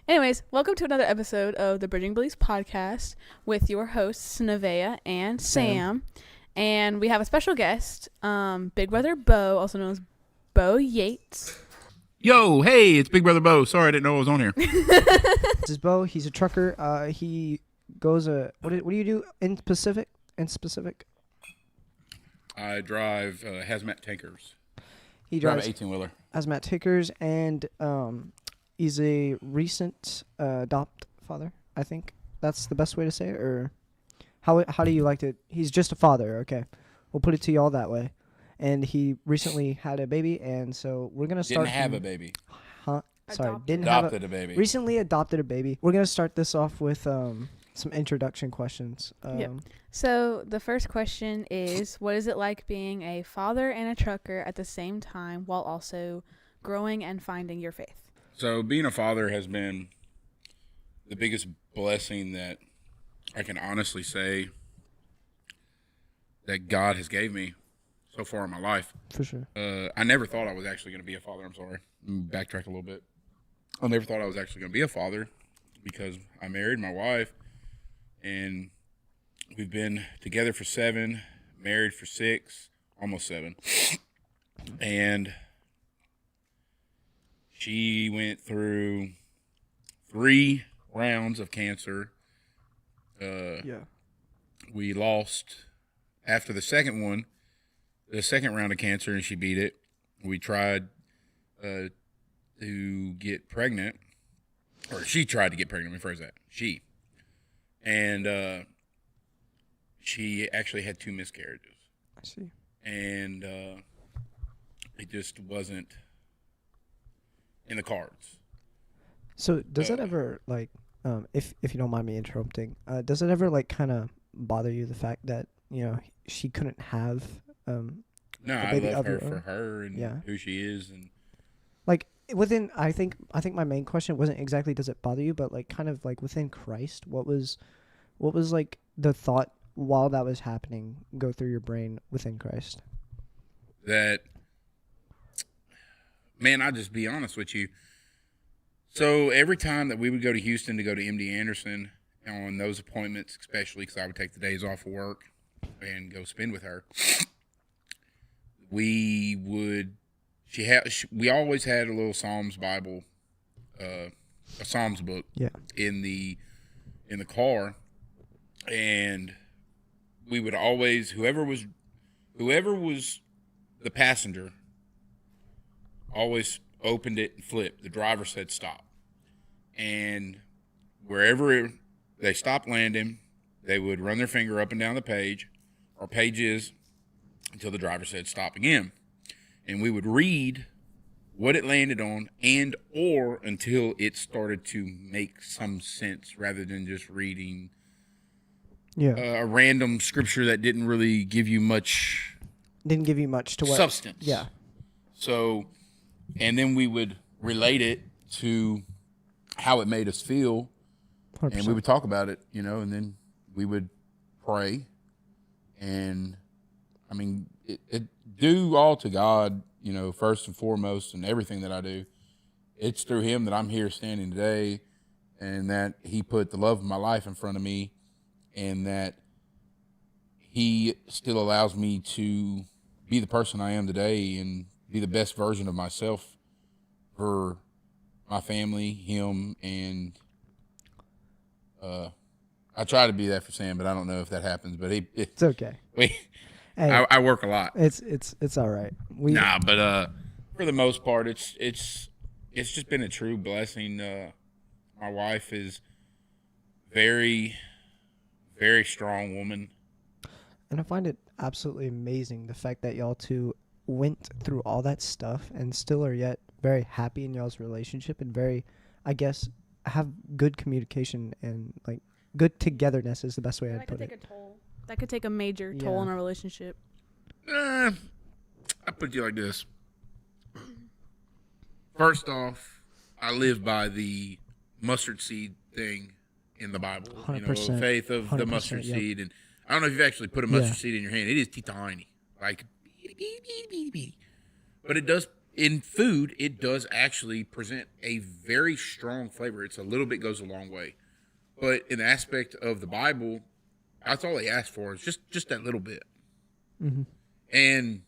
Anyways, welcome to another episode of the Bridging Beliefs podcast with your hosts, Nevaeh and Sam. And we have a special guest, Big Brother Beaux, also known as Beaux Yeats. Yo, hey, it's Big Brother Beaux. Sorry, I didn't know I was on here. This is Beaux. He's a trucker. He goes what do you do in specific? I drive hazmat tankers. He Drive drives an 18-wheeler. hazmat tankers, and he's a recent adopt father. I think that's the best way to say it. Or how do you like to? He's just a father. Okay, we'll put it to y'all that way. And he recently had a baby, and so we're gonna start. Didn't have a baby. Huh? Sorry, Adopted. Adopted a baby. Recently adopted a baby. We're gonna start this off with some introduction questions. Yep. So the first question is, what is it like being a father and a trucker at the same time while also growing and finding your faith? So being a father has been the biggest blessing that I can honestly say that God has gave me so far in my life. For sure. I never thought I was actually going to be a father. I'm sorry. Backtrack a little bit. I never thought I was actually going to be a father because I married my wife, and we've been together for 7, married for 6, almost 7. And she went through 3 rounds of cancer. Yeah. We lost after the second round of cancer, and she beat it. We tried to get pregnant, or she tried to get pregnant. Let me phrase that. And she actually had 2 miscarriages. I see. And it just wasn't in the cards. So does it ever, like, if you don't mind me interrupting, does it ever, like, kind of bother you, the fact that, you know, she couldn't have No, I baby love of her your for own? her and Yeah. who she is. And like, within, I think my main question wasn't exactly does it bother you, but, like, kind of, like, within Christ, what was like, the thought while that was happening go through your brain within Christ? that, man, I'll just be honest with you. So every time that we would go to Houston to go to MD Anderson on those appointments, especially because I would take the days off of work and go spend with her, we always had a little Psalms Bible, a Psalms book in the car, and we would always, whoever was the passenger, always opened it and flipped. The driver said stop. And wherever they stopped landing, they would run their finger up and down the page or pages until the driver said stop again. And we would read what it landed on and or until it started to make some sense rather than just reading a random scripture that didn't really give you much to what substance. Yeah. So, and then we would relate it to how it made us feel, 100%. and we would talk about it, and then we would pray. And I mean, it due all to God, first and foremost, and everything that I do. It's through Him that I'm here standing today, and that He put the love of my life in front of me, and that He still allows me to be the person I am today and be the best version of myself for my family, Him, and I try to be that for Sam, but I don't know if that happens. But It's okay. Hey, I work a lot. It's all right. But for the most part, it's just been a true blessing. My wife is very, very strong woman. And I find it absolutely amazing the fact that y'all two went through all that stuff and still are yet very happy in y'all's relationship and very, I guess, have good communication and, like, good togetherness is the best way I'd put it. That could take a major toll on our relationship. I put it to you like this. First off, I live by the mustard seed thing in the Bible. 100%. Faith of the mustard seed. And I don't know if you've actually put a mustard seed in your hand. It is tiny. Like, but in food, it does actually present a very strong flavor. It's a little bit goes a long way. But in the aspect of the Bible, that's all he asked for is just that little bit. Mm-hmm. And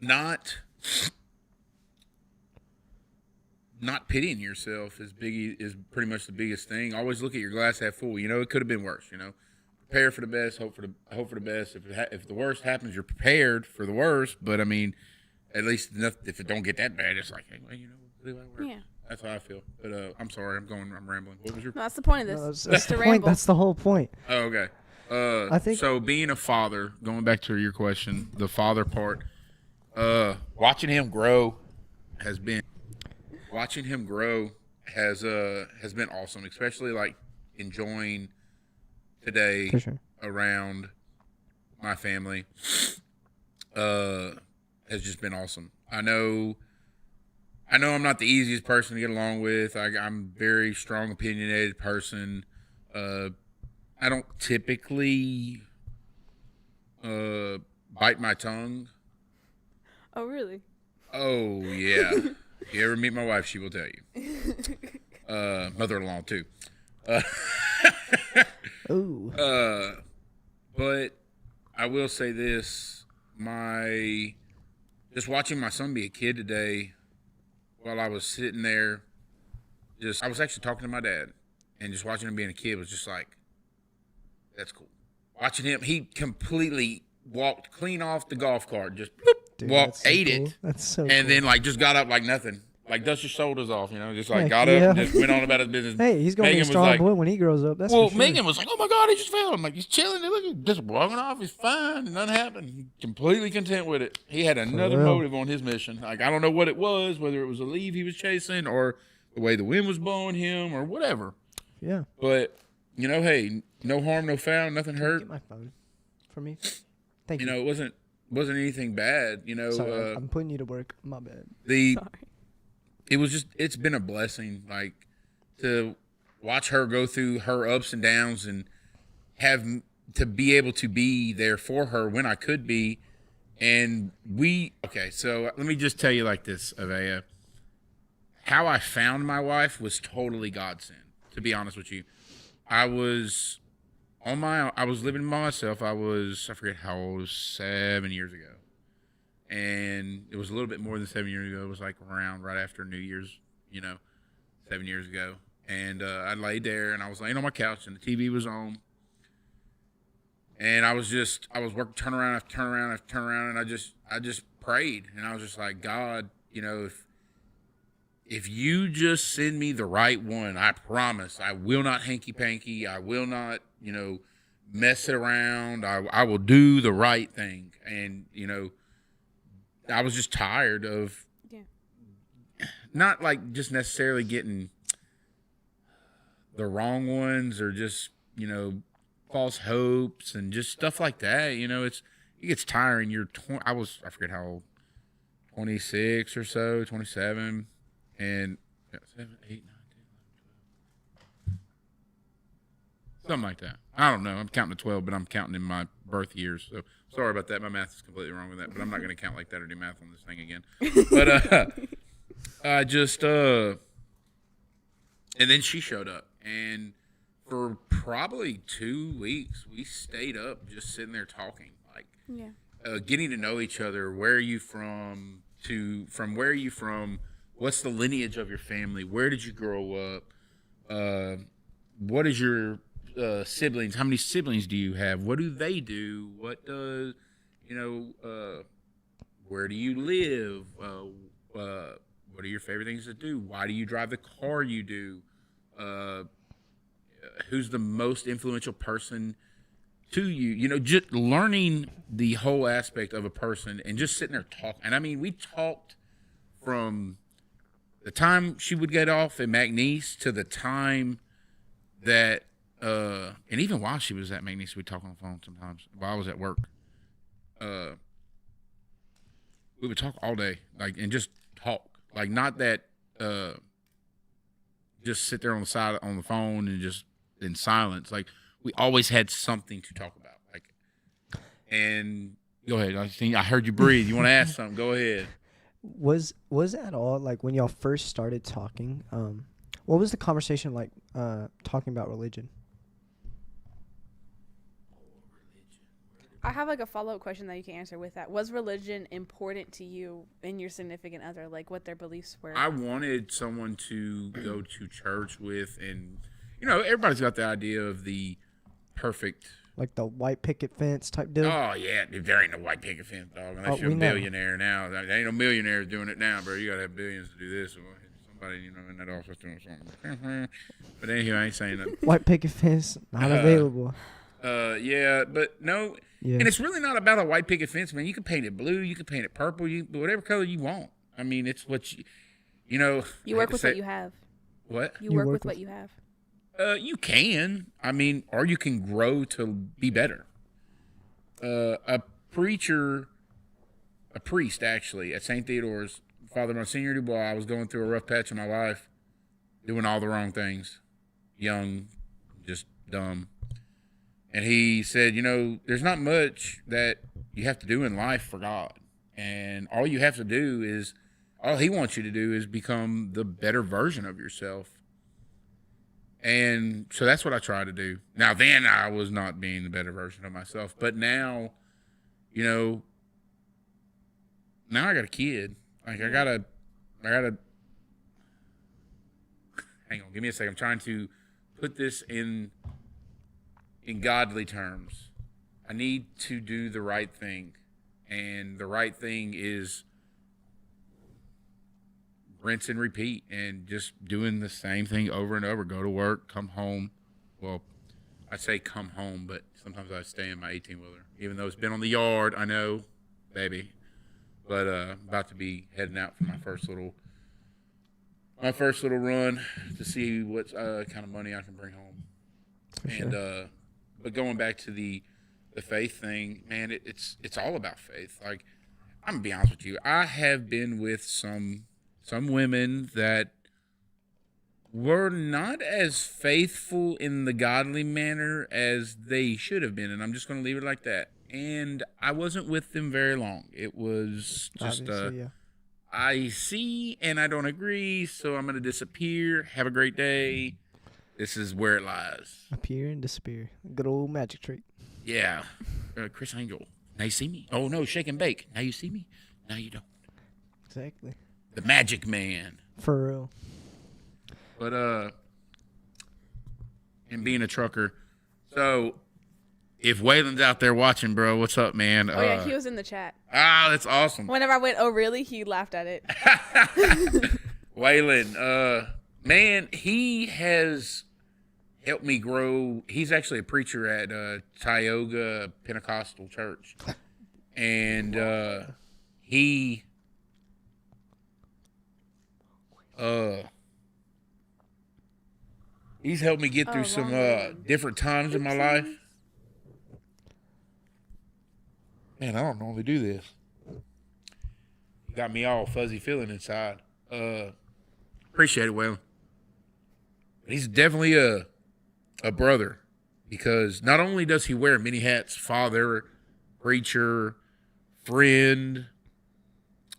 not pitying yourself is pretty much the biggest thing. Always look at your glass half full. It could have been worse. Prepare for the best, hope for the best. If the worst happens, you're prepared for the worst. But I mean, at least if it don't get that bad, it's like, hey, well, Yeah. That's how I feel. But I'm sorry, I'm rambling. What was your? No, that's the point of this. No, that's to the point. ramble. That's the whole point. Oh, okay. I think So. Being a father, going back to your question, the father part, watching him grow has been awesome. Especially like enjoying today for sure. around my family. Has just been awesome. I know I'm not the easiest person to get along with. I'm a very strong, opinionated person. I don't typically bite my tongue. Oh, really? Oh, yeah. If you ever meet my wife, she will tell you. Mother-in-law, too. Ooh. But I will say this. Just watching my son be a kid today, while I was sitting there, I was actually talking to my dad, and just watching him being a kid was just like, that's cool. Watching him, he completely walked clean off the golf cart, just Dude, walked, that's so ate cool. it, That's so and cool. then like just got up like nothing, like dust his shoulders off, just like Heck got yeah. up and just went on about his business. Hey, he's gonna be Megan a was strong like, boy when he grows up. That's well, for sure. Megan was like, "Oh my God, he just fell." I'm like, "He's chilling. Look, he's just walking off. He's fine. Nothing happened. He's completely content with it." He had another real. motive on his mission. Like I don't know what it was, whether it was a leaf he was chasing or the way the wind was blowing him or whatever. Yeah. But hey, no harm, no foul, nothing hurt. Get my phone for me. Thank you. It wasn't anything bad. Sorry, I'm putting you to work. My bad. Sorry. It's been a blessing, like to watch her go through her ups and downs and have to be able to be there for her when I could be. And so let me just tell you like this, Avea. How I found my wife was totally godsend, to be honest with you. I was living by myself. I forget how old, it was 7 years ago. And it was a little bit more than 7 years ago. It was like around right after New Year's, 7 years ago. And I laid there and I was laying on my couch and the TV was on. And I was working turn around after turn around after turn around, and I just prayed, and I was just like, God, if you just send me the right one, I promise I will not hanky panky. I will not, mess it around. I will do the right thing. And, I was just tired of not like just necessarily getting the wrong ones or just, false hopes and just stuff like that. It gets tiring. I forget how old, 26 or so, 27. And 7, 8, 9, 10, 11, 12. Something like that. I don't know. I'm counting to 12, but I'm counting in my birth years. So sorry about that. My math is completely wrong with that, but I'm not going to count like that or do math on this thing again. But I just and then she showed up, and for probably 2 weeks we stayed up just sitting there talking, like getting to know each other. Where are you from? From where are you from? What's the lineage of your family? Where did you grow up? What is your siblings? How many siblings do you have? What do they do? What does, where do you live? What are your favorite things to do? Why do you drive the car you do? Who's the most influential person to you? Just learning the whole aspect of a person and just sitting there talking. And I mean, we talked from the time she would get off at McNeese to the time that, and even while she was at McNeese, we'd talk on the phone sometimes while I was at work. We would talk all day, and just talk. Not that, just sit there on the side on the phone and just in silence. We always had something to talk about. And go ahead. I heard you breathe. You want to ask something? Go ahead. Was it at all like when y'all first started talking? What was the conversation like? Talking about religion. I have like a follow-up question that you can answer with that. Was religion important to you and your significant other, like what their beliefs were? I wanted someone to go to church with, and everybody's got the idea of the perfect. Like the white picket fence type deal. Oh yeah, there ain't no white picket fence, dog. Unless you're a we know. billionaire now. There ain't no millionaires doing it now, bro. You gotta have billions to do this. Or somebody, in that office doing something. But anyway, I ain't saying that. White picket fence not available. Yeah, but no. Yeah. And it's really not about a white picket fence, man. You can paint it blue, you can paint it purple, whatever color you want. I mean, it's what you work with what you have. What? You work with what you have. You can. I mean, or you can grow to be better. A priest, actually, at St. Theodore's, Father Monsignor Dubois, I was going through a rough patch in my life, doing all the wrong things, young, just dumb. And he said, there's not much that you have to do in life for God. And all you have to do is, all he wants you to do is become the better version of yourself. And so that's what I try to do. Now, then I was not being the better version of myself. But now, now I got a kid. Like, I gotta, hang on, give me a second. I'm trying to put this in godly terms. I need to do the right thing. And the right thing is rinse and repeat and just doing the same thing over and over. Go to work, come home. Well, I say come home, but sometimes I stay in my 18-wheeler. Even though it's been on the yard, I know, baby. But about to be heading out for my first little run to see what kind of money I can bring home. For sure. But going back to the faith thing, man, it's all about faith. Like, I'm gonna be honest with you. I have been with some women that were not as faithful in the godly manner as they should have been, and I'm just gonna leave it like that. And I wasn't with them very long. It was just Yeah. I see and I don't agree, so I'm gonna disappear. Have a great day. This is where it lies. Appear and disappear. Good old magic trick. Yeah. Chris Angel. Now you see me. Oh, no, shake and bake. Now you see me. Now you don't. Exactly. The magic man. For real. But, and being a trucker. So, if Waylon's out there watching, bro, what's up, man? Oh, yeah, he was in the chat. Ah, that's awesome. Whenever I went, oh, really? He laughed at it. Waylon, man, he has helped me grow. He's actually a preacher at Tioga Pentecostal Church. And he's helped me get through some different times in my life. Man, I don't normally do this. Got me all fuzzy feeling inside. Appreciate it, Waylon. But he's definitely a brother, because not only does he wear many hats, father, preacher, friend,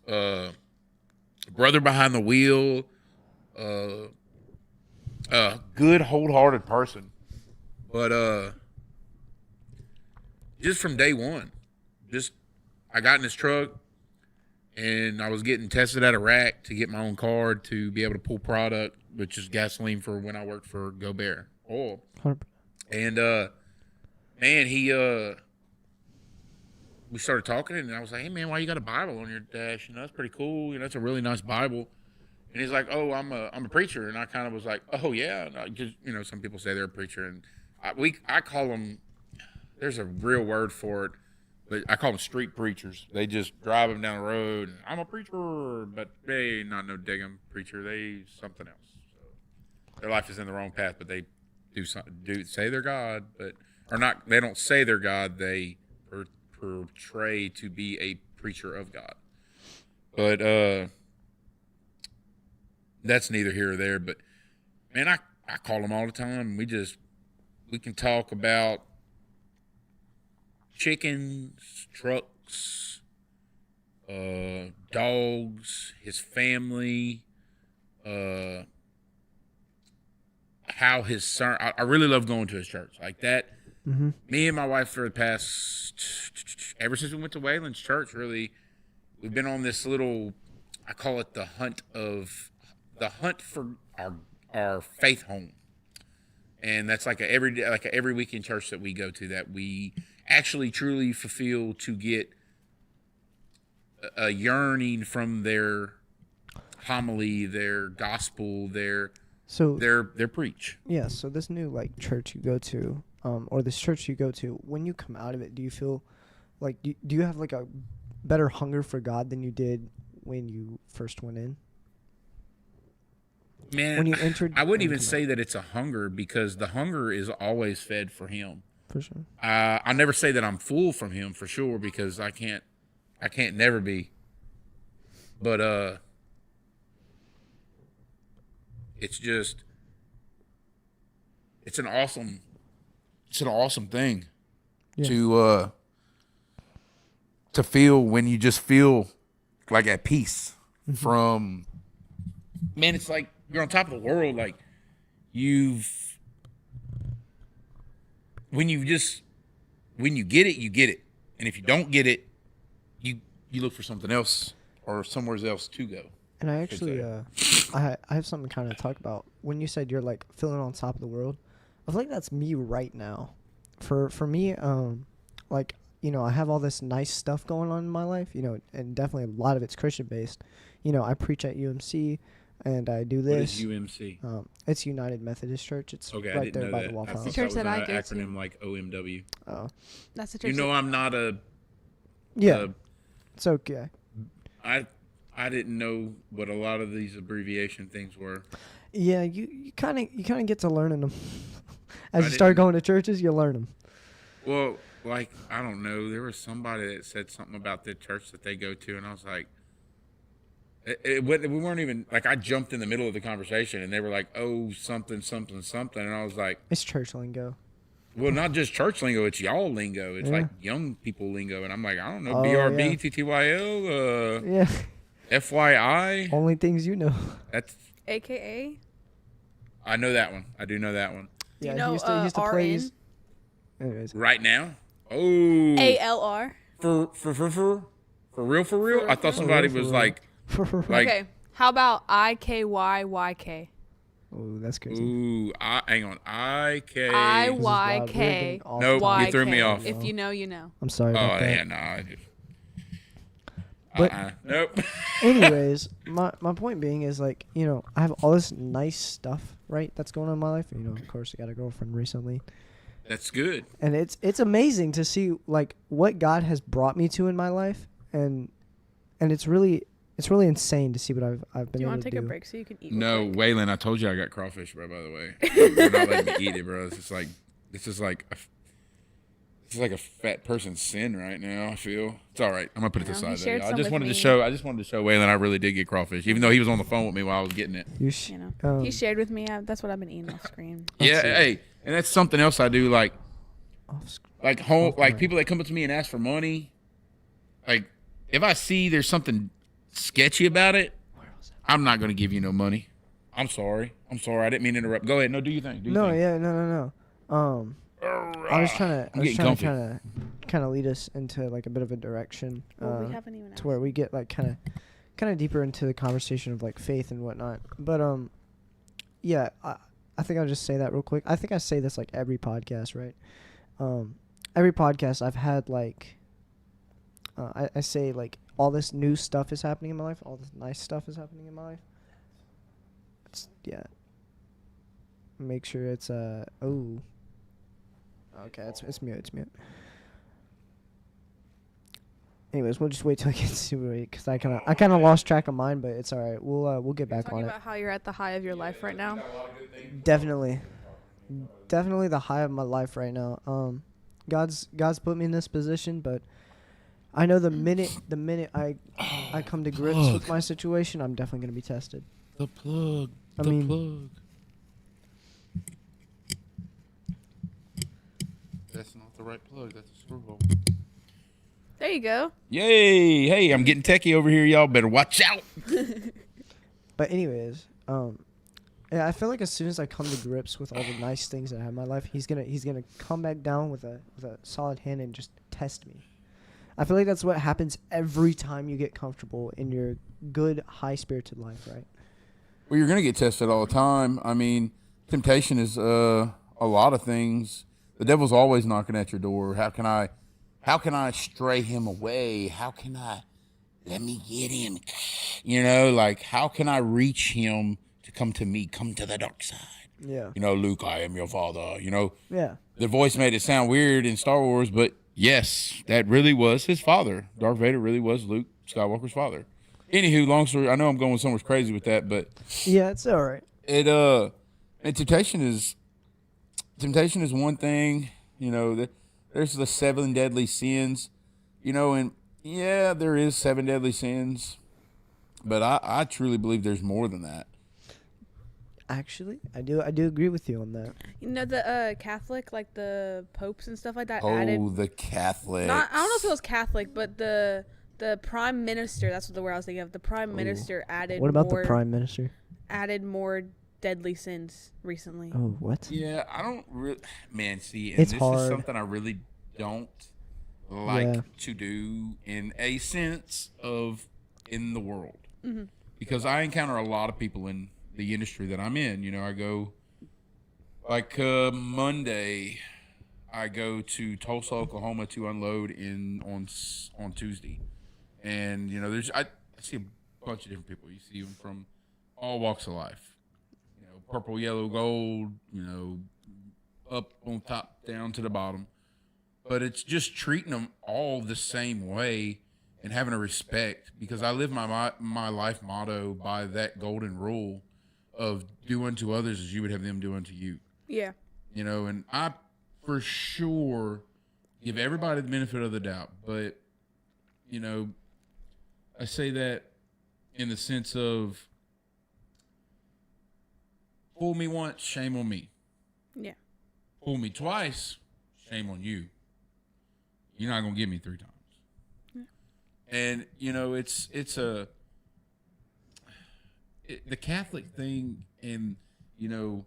brother behind the wheel, good, wholehearted person. But just from day one, I got in his truck and I was getting tested at a rack to get my own card to be able to pull product, which is gasoline for when I worked for Go Bear Oil. 100%. And man, we started talking, and I was like, "Hey, man, why you got a Bible on your dash? That's pretty cool. That's a really nice Bible." And he's like, "Oh, I'm a preacher," and I kind of was like, "Oh yeah," because some people say they're a preacher, and I call them. There's a real word for it, but I call them street preachers. They just drive them down the road. And, I'm a preacher, but they not no diggum preacher. They something else. So their life is in the wrong path, but they do say they're God, but or not. They don't say they're God. They portray to be a preacher of God. But that's neither here or there. But man, I call them all the time. We can talk about chickens, trucks, dogs, his family, how his son. I really love going to his church like that. Mm-hmm. Me and my wife for the past, ever since we went to Wayland's church, really, we've been on this little, I call it the hunt for our faith home. And that's like a every weekend church that we go to that we actually truly fulfill to get a yearning from their homily, their gospel, their preach. Yeah, so this new like church you go to, or this church you go to, when you come out of it, do you feel like do you have like a better hunger for God than you did when you first went in? Man, When you entered, I wouldn't and even come say that it's a hunger because the hunger is always fed for him. for sure. I never say that I'm full from him for sure because I can't never be. But it's an awesome thing Yeah. to feel when you just feel like at peace from, man, it's like you're on top of the world. Like when you get it, you get it. And if you don't get it, you look for something else or somewhere else to go. And I actually, I have something to kind of talk about. When you said you're like feeling on top of the world, I feel like that's me right now. For me, like, you know, I have all this nice stuff going on in my life, you know, and definitely a lot of it's Christian based. You know, I preach at UMC, and I do this. What is UMC? It's United Methodist Church. It's Okay, I right didn't there know by that. the Waffle I House. thought church that that was I an go to. acronym like OMW. Oh, That's the church. You know, I'm not a. yeah, it's okay. I didn't know what a lot of these abbreviation things were. Yeah, you kind of get to learning them as I you start didn't- going to churches. You learn them. Well, like, I don't know. There was somebody that said something about the church that they go to, and I was like, we weren't even, like, I jumped in the middle of the conversation, and they were like, oh, something, something, something. And I was like, It's church lingo. well, not just church lingo, it's y'all lingo. It's Yeah. like young people lingo. And I'm like, I don't know, Oh, BRB, yeah. TTYL, Yeah, FYI. only things you know. That's, AKA. I know that one. I do know that one. Do Yeah, you know he used to play RN? these. Anyways, Right now? Oh. ALR. For real? I thought somebody For was real. like, like, Okay. How about IKYYK? oh, that's crazy. ooh, hang on, IK. I- This is wild. We're YK. getting off Nope, topic. you threw me YK. off. If you know, you know. I'm sorry Oh about that. yeah, no, I just. But- Nope. Anyways, my point being is like, you know, I have all this nice stuff, right, that's going on in my life. You know, of course, I got a girlfriend recently, That's good. and it's amazing to see like what God has brought me to in my life, and it's really insane to see what I've Do been you able want to to take do. a break so you can eat? No, real quick? Waylon, I told you I got crawfish, bro. By the way, you're not letting me eat it, bro. This is like a fat person's sin right now. I feel it's all right. I'm gonna put it No, to he the side. shared There. I some just with wanted me. to show Waylon I really did get crawfish, even though he was on the phone with me while I was getting it. You know, he shared with me. That's what I've been eating off screen. Yeah, see. hey, and that's something else I do. Like home, Okay. like people that come up to me and ask for money. Like, if I see there's something sketchy about it, I'm not gonna give you no money. I'm sorry. I didn't mean to interrupt. Go ahead. No, do you think? No, no. I was trying I'm getting comfy. to kind of lead us into like a bit of a direction, Well, we haven't even to where we get like kind of deeper into the conversation of like faith and whatnot. But yeah, I think I'll just say that real quick. I think I say this like every podcast, right? Every podcast I've had like, I say like all this new stuff is happening in my life. All this nice stuff is happening in my life. Yeah. Make sure it's oh. Okay, it's mute. It's mute. Anyways, we'll just wait till I get to it because I kind of lost track of mine, but it's all right. We'll get back Talking on it. about how you're at the high of your life right now. Definitely the high of my life right now. God's put me in this position, but I know the minute I come to grips with my situation, I'm definitely gonna be tested. The plug. I mean, That's not the right plug. That's a screw hole. There you go. Yay! Hey, I'm getting techie over here. Y'all better watch out. But anyways, yeah, I feel like as soon as I come to grips with all the nice things that I have in my life, he's gonna come back down with a solid hand and just test me. I feel like that's what happens every time you get comfortable in your good, high-spirited life, right? Well, you're gonna get tested all the time. I mean, temptation is a lot of things. The devil's always knocking at your door. How can I stray him away? How can I let me get him? You know, like how can I reach him to come to me? Come to the dark side. Yeah. You know, Luke, I am your father. You know, Yeah. the voice made it sound weird in Star Wars, but yes, that really was his father. Darth Vader really was Luke Skywalker's father. Anywho, long story. I know I'm going somewhere crazy with that, but Yeah, it's all right. And temptation is one thing. You know, there's the 7 deadly sins. You know, and yeah, there is 7 deadly sins, but I truly believe there's more than that. Actually, I do agree with you on that. You know the Catholic, like the popes and stuff like that. Oh, added, the Catholics. I don't know if it was Catholic, but the prime minister. That's what the word I was thinking of. The prime minister added. What about more, the prime minister? Added more deadly sins recently. Oh, what? Yeah, I don't really. Man, see, and It's this hard. is something I really don't like to do in a sense of in the world, because I encounter a lot of people in the industry that I'm in. You know, I go like Monday, I go to Tulsa, Oklahoma to unload on Tuesday, and you know, I see a bunch of different people. You see them from all walks of life. You know, purple, yellow, gold. You know, up on top, down to the bottom. But it's just treating them all the same way and having a respect, because I live my life motto by that golden rule of do unto others as you would have them do unto you. Yeah. You know, and I for sure give everybody the benefit of the doubt, but you know, I say that in the sense of fool me once, shame on me. Yeah. Fool me twice, shame on you. You're not gonna get me 3 times. Yeah. And you know, the Catholic thing, and you know,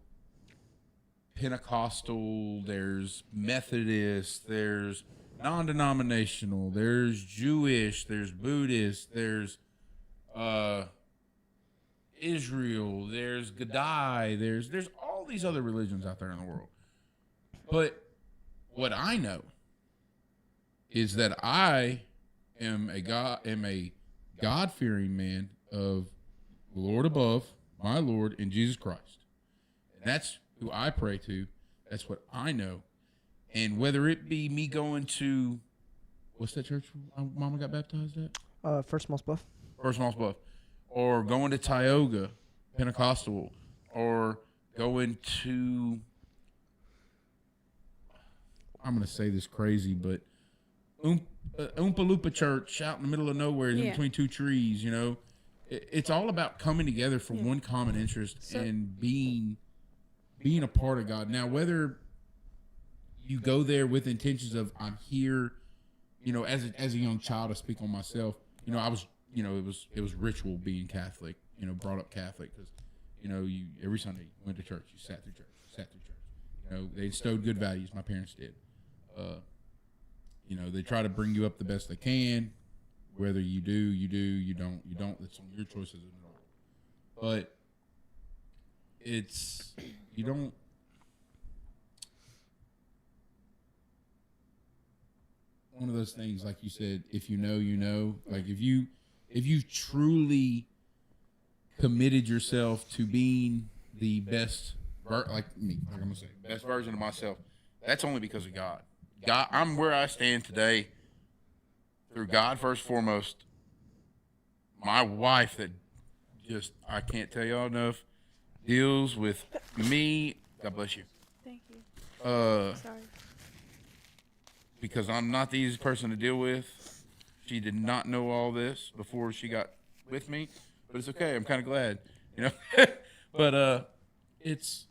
Pentecostal, there's Methodist, there's non-denominational, there's Jewish, there's Buddhist, there's Israel, there's Gadai, there's all these other religions out there in the world. But what I know is that I am a God-fearing man of the Lord above, my Lord, and Jesus Christ. And that's who I pray to. That's what I know. And whether it be me going to, what's that church Mama got baptized at? First Moss Bluff. First Moss Bluff. Or going to Tioga, Pentecostal. Or going to, I'm going to say this crazy, but Oompa Loompa Church out in the middle of nowhere, in between 2 trees, you know. It's all about coming together for one common interest and being a part of God. Now, whether you go there with intentions of I'm here, you know, as a young child, I speak on myself. You know, I was, you know, it was ritual being Catholic. You know, brought up Catholic because, you know, you every Sunday you went to church, you sat through church. You know, they instilled good values. My parents did. You know, they try to bring you up the best they can. Whether you do, you don't. That's on your choices and all. But you don't. One of those things, like you said, if you know, you know. Like if you truly committed yourself to being the best, like I'm gonna say, best version of myself, that's only because of God. God, I'm where I stand today through God first foremost. My wife that just, I can't tell y'all enough, deals with me. God bless you. Thank you. Sorry. Because I'm not the easiest person to deal with. She did not know all this before she got with me, but it's okay. I'm kind of glad, you know. But it's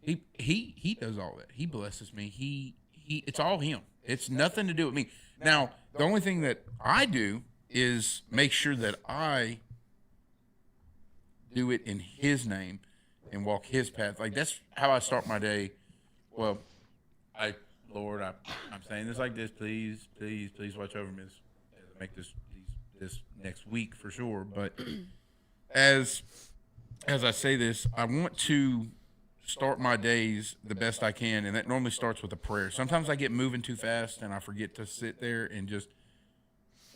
he does all that. He blesses me. it's all him. It's nothing to do with me. Now, the only thing that I do is make sure that I do it in his name and walk his path. Like, that's how I start my day. Well, Lord, I'm saying this like this. Please, please, please watch over me as I make this next week for sure. But as I say this, I want to start my days the best I can, and that normally starts with a prayer. Sometimes I get moving too fast, and I forget to sit there and just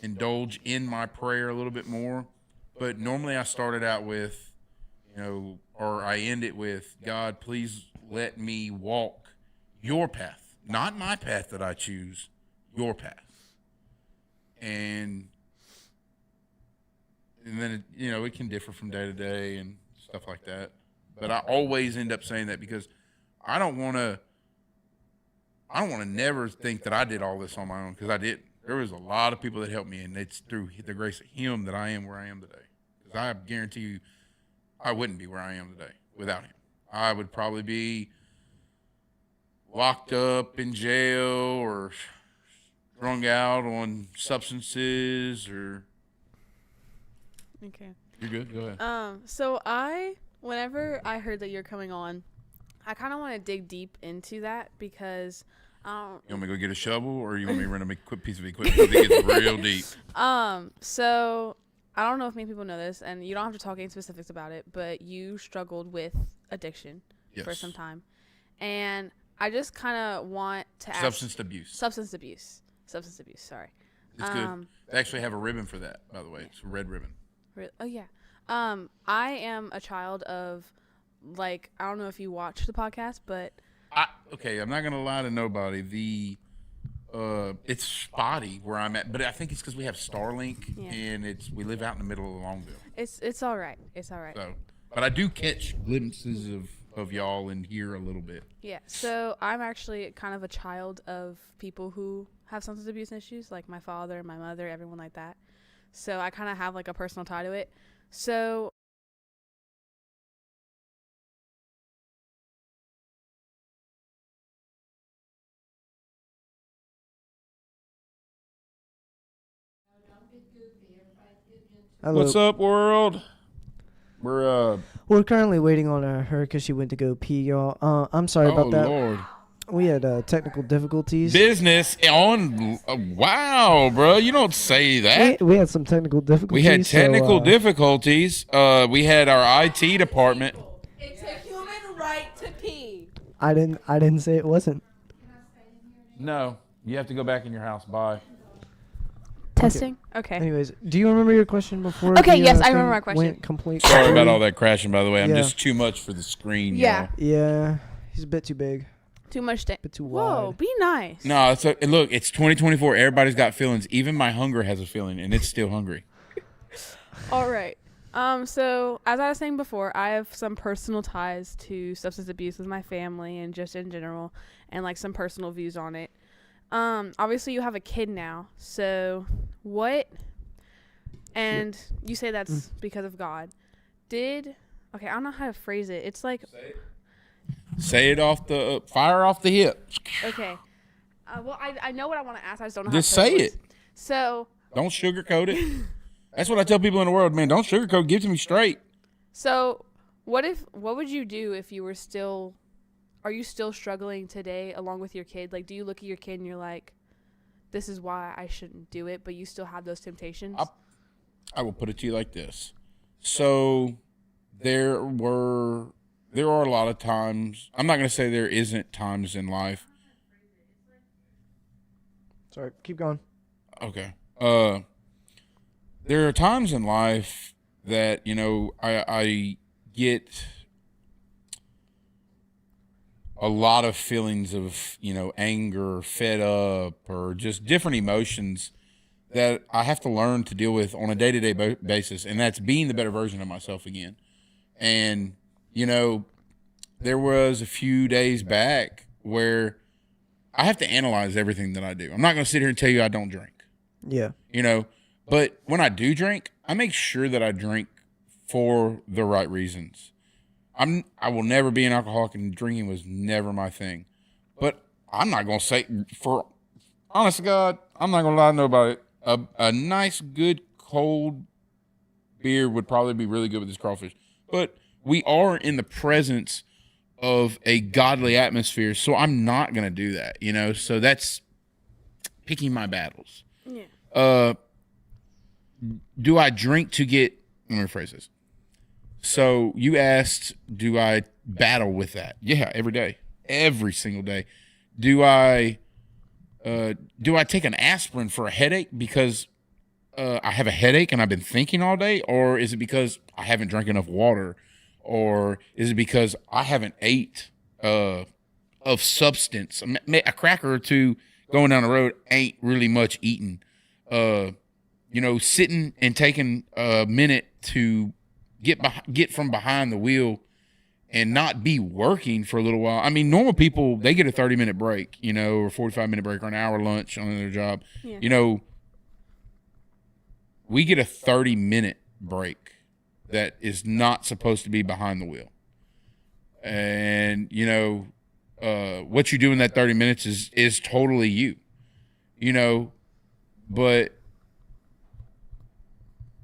indulge in my prayer a little bit more. But normally I start it out with, or I end it with, God, please let me walk your path, not my path that I choose, your path. And then, it can differ from day to day and stuff like that. But I always end up saying that because I don't want to never think that I did all this on my own, because I didn't. There was a lot of people that helped me, and it's through the grace of him that I am where I am today. Because I guarantee you, I wouldn't be where I am today without him. I would probably be locked up in jail or strung out on substances or... Okay. You're good? Go ahead. So whenever I heard that you're coming on, I kind of want to dig deep into that because... You want me to go get a shovel, or you want me to run a quick piece of equipment? Because it gets real deep. So I don't know if many people know this, and you don't have to talk any specifics about it, but you struggled with addiction for some time. And I just kind of want to ask... Substance abuse, sorry. It's good. They actually have a ribbon for that, by the way. It's a red ribbon. Oh, yeah. I am a child of, I don't know if you watch the podcast, but... I'm not going to lie to nobody. It's spotty where I'm at, but I think it's because we have Starlink, and we live out in the middle of Longville. It's all right. It's all right. So, but I do catch glimpses of y'all and hear a little bit. Yeah. So I'm actually kind of a child of people who have substance abuse issues, like my father, my mother, everyone like that. So I kind of have a personal tie to it. So Hello. What's up, world? We're currently waiting on her because she went to go pee, y'all. I'm sorry about that. Oh, Lord. We had technical difficulties. Business on... wow, bro. You don't say that. We had some technical difficulties. We had technical difficulties. We had our IT department. it's a human right to pee. I didn't say it wasn't. No. You have to go back in your house. Bye. Testing? Okay. Anyways, do you remember your question before? Okay, the, yes, I thing remember my question. Went complete. Sorry about all that crashing, by the way. I'm Yeah. just too much for the screen, Yeah. y'all. Yeah, he's a bit too big. Too much. Bit too Whoa, wide. be nice. No, look, it's 2024. Everybody's got feelings. Even my hunger has a feeling, and it's still hungry. All right. So as I was saying before, I have some personal ties to substance abuse with my family and just in general, and some personal views on it. Obviously you have a kid now, so what? And you say that's because of God. Okay, I don't know how to phrase it. It's Say it fire off the hip. okay. Well, I know what I want to ask. I just don't know Just how to say phrase it. So Don't sugarcoat it. That's what I tell people in the world, man. Don't sugarcoat. Give it to me straight. So what would you do if you were still... Are you still struggling today along with your kid? Do you look at your kid and you're like, this is why I shouldn't do it, but you still have those temptations? I will put it to you like this. So there are a lot of times. I'm not going to say there isn't times in life. Sorry, keep going. Okay. There are times in life that, I get a lot of feelings of, anger, fed up, or just different emotions that I have to learn to deal with on a day-to-day basis, and that's being the better version of myself again. And, there was a few days back where I have to analyze everything that I do. I'm not going to sit here and tell you I don't drink. Yeah. But when I do drink, I make sure that I drink for the right reasons. I will never be an alcoholic, and drinking was never my thing. But I'm not gonna say for honest to God, I'm not gonna lie to nobody. A nice, good, cold beer would probably be really good with this crawfish. But we are in the presence of a godly atmosphere, so I'm not gonna do that. So that's picking my battles. Yeah. Do I drink to get? Let me rephrase this. So you asked, do I battle with that? Yeah, every day, every single day. Do I take an aspirin for a headache because I have a headache and I've been thinking all day, or is it because I haven't drank enough water, or is it because I haven't ate of substance? A cracker or two going down the road ain't really much eating. Sitting and taking a minute to get from behind the wheel and not be working for a little while. I mean, normal people, they get a 30-minute break, or 45-minute break or an hour lunch on their job. Yeah. We get a 30-minute break that is not supposed to be behind the wheel. And, what you do in that 30 minutes is totally you, but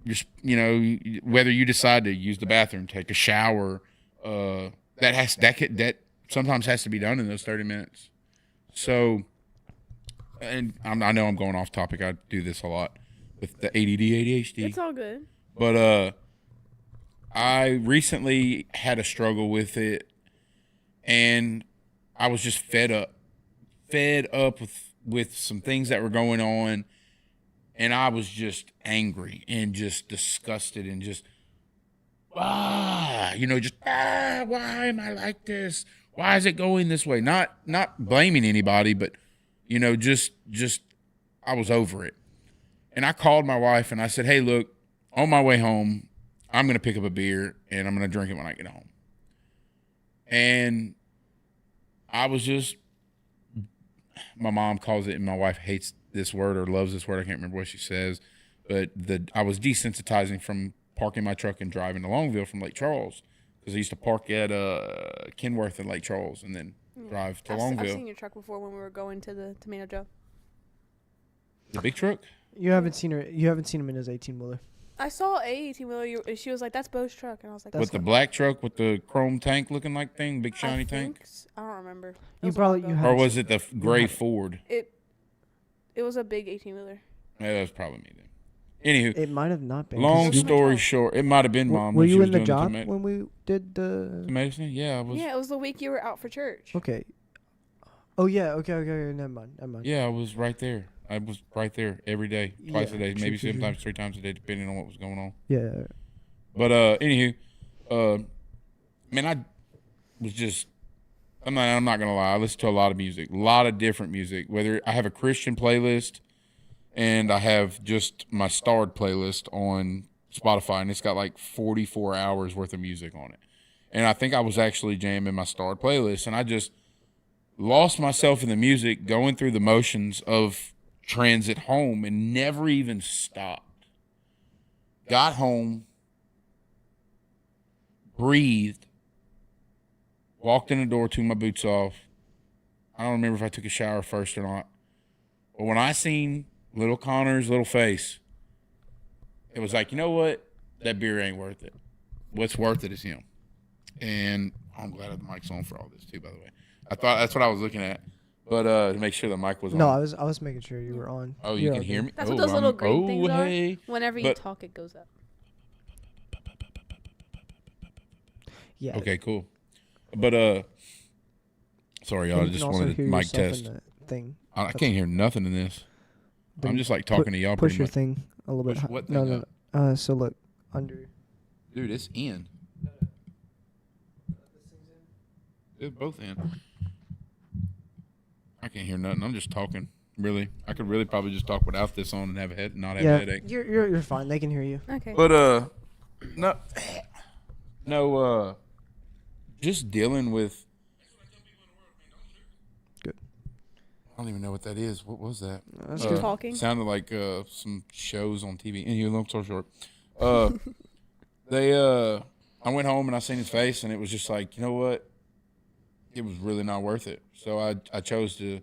just, whether you decide to use the bathroom, take a shower, that sometimes has to be done in those 30 minutes. So, and I know I'm going off topic. I do this a lot with the ADD, ADHD. It's all good. But I recently had a struggle with it, and I was just fed up with some things that were going on, and I was just angry and just disgusted and just why am I like this? Why is it going this way? Not blaming anybody, but just I was over it. And I called my wife and I said, "Hey, look, on my way home, I'm going to pick up a beer and I'm going to drink it when I get home." And I was just, my mom calls it, and my wife hates this word or loves this word. I can't remember what she says, but I was desensitizing from parking my truck and driving to Longville from Lake Charles, because I used to park at Kenworth and Lake Charles and then drive to Longville. I've seen your truck before when we were going to the tomato job. The big truck? You haven't seen him in his 18-wheeler. I saw a 18-wheeler. She was like, "That's Beau's truck," and I was like, With the black truck with the chrome tank looking like thing, big shiny tank? I don't remember. It You was a probably while you ago. have. Or was it the gray Ford? It was a big 18-wheeler. Yeah, that was probably me then. Anywho, It might have not been. long 'cause you- story short, it might have been Mom. Were when she you was in the doing job tomato- when we did the? tomato stand? Yeah, I was. Yeah, it was the week you were out for church. Okay. Oh yeah. Okay. Never mind. Yeah, I was right there. I was right there every day, twice Yeah, a day, true, maybe true, true. sometimes 3 times a day, depending on what was going on. Yeah. But anywho, man, I was just. I'm not gonna lie. I listen to a lot of music, a lot of different music. Whether I have a Christian playlist, and I have just my starred playlist on Spotify, and it's got like 44 hours worth of music on it. And I think I was actually jamming my starred playlist, and I just lost myself in the music, going through the motions of transit home, and never even stopped. Got home, breathed, walked in the door, took my boots off. I don't remember if I took a shower first or not. But when I seen little Connor's little face, it was like, you know what? That beer ain't worth it. What's worth it is him. And I'm glad the mic's on for all this too, by the way. I thought that's what I was looking at. But to make sure the mic was No, on. I was making sure you were on. Oh, you You're can all hear good. me? That's what those little green things are. Hey. Whenever you But- talk, it goes up. Yeah. Okay, cool. But sorry, y'all. I And you just can also wanted a hear mic yourself in test. the thing. I can't hear nothing in this. I'm Then just like talking to y'all Push pretty your much. thing a little bit. Push what No, thing no. So look under. Dude, it's in. It's both in. I can't hear nothing. I'm just talking. Really, I could really probably just talk without this on and have not have a Yeah, headache. you're fine. They can hear you. Okay. But no, just dealing with. Good. I don't even know what that is. What was that? That's You good. talking? Sounded like some shows on TV. Anyway, long story short, I went home and I seen his face, and it was just like, you know what? it was really not worth it. So I chose to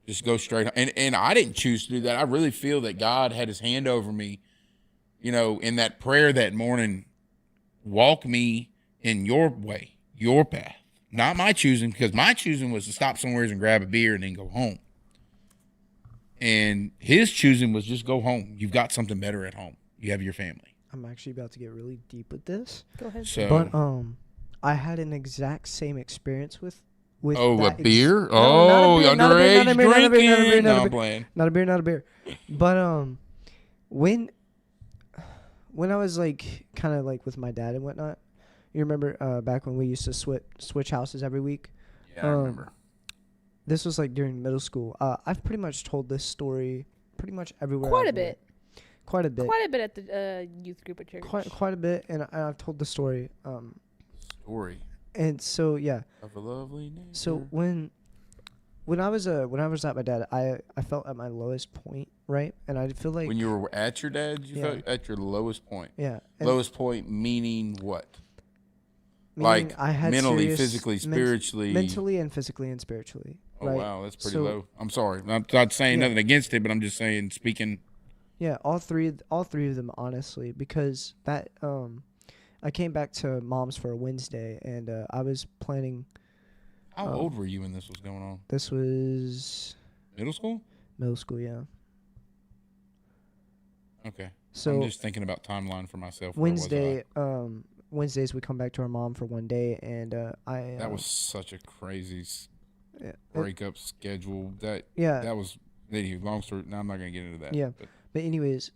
just go straight. And I didn't choose to do that. I really feel that God had his hand over me, you know, in that prayer that morning. Walk me in your way, your path, not my choosing, because my choosing was to stop somewhere and grab a beer and then go home. And his choosing was just go home. You've got something better at home. You have your family. I'm actually about to get really deep with this. Go ahead. So, But I had an exact same experience with oh, a that beer? No, not a beer, underage drinking. No, I'm playing. Not a beer. But when I was like kind of like with my dad and whatnot, you remember back when we used to switch houses every week? Yeah, I remember. This was like during middle school. I've pretty much told this story pretty much everywhere. Quite a bit. Quite a bit. Quite a bit at the youth group at church. Quite a bit, and I've told the story. Story. And so yeah. Of a lovely neighbor. So when I was at my dad, I felt at my lowest point, right? And I feel like when you were at your dad's, you felt at your lowest point. Yeah. Lowest point meaning what? Meaning Like I had mentally, physically, spiritually. Mentally and physically and spiritually. Oh right? wow, that's pretty low. I'm sorry. I'm not saying nothing against it, but I'm just saying speaking. Yeah, all three of them honestly, because that I came back to mom's for a Wednesday, and I was planning. How old were you when this was going on? This was middle school. Middle school, yeah. Okay. So I'm just thinking about timeline for myself. Wednesday, Wednesdays we come back to our mom for one day, and I. That was such a crazy breakup schedule. That was. Long story. No, I'm not gonna get into that. Yeah, but anyways,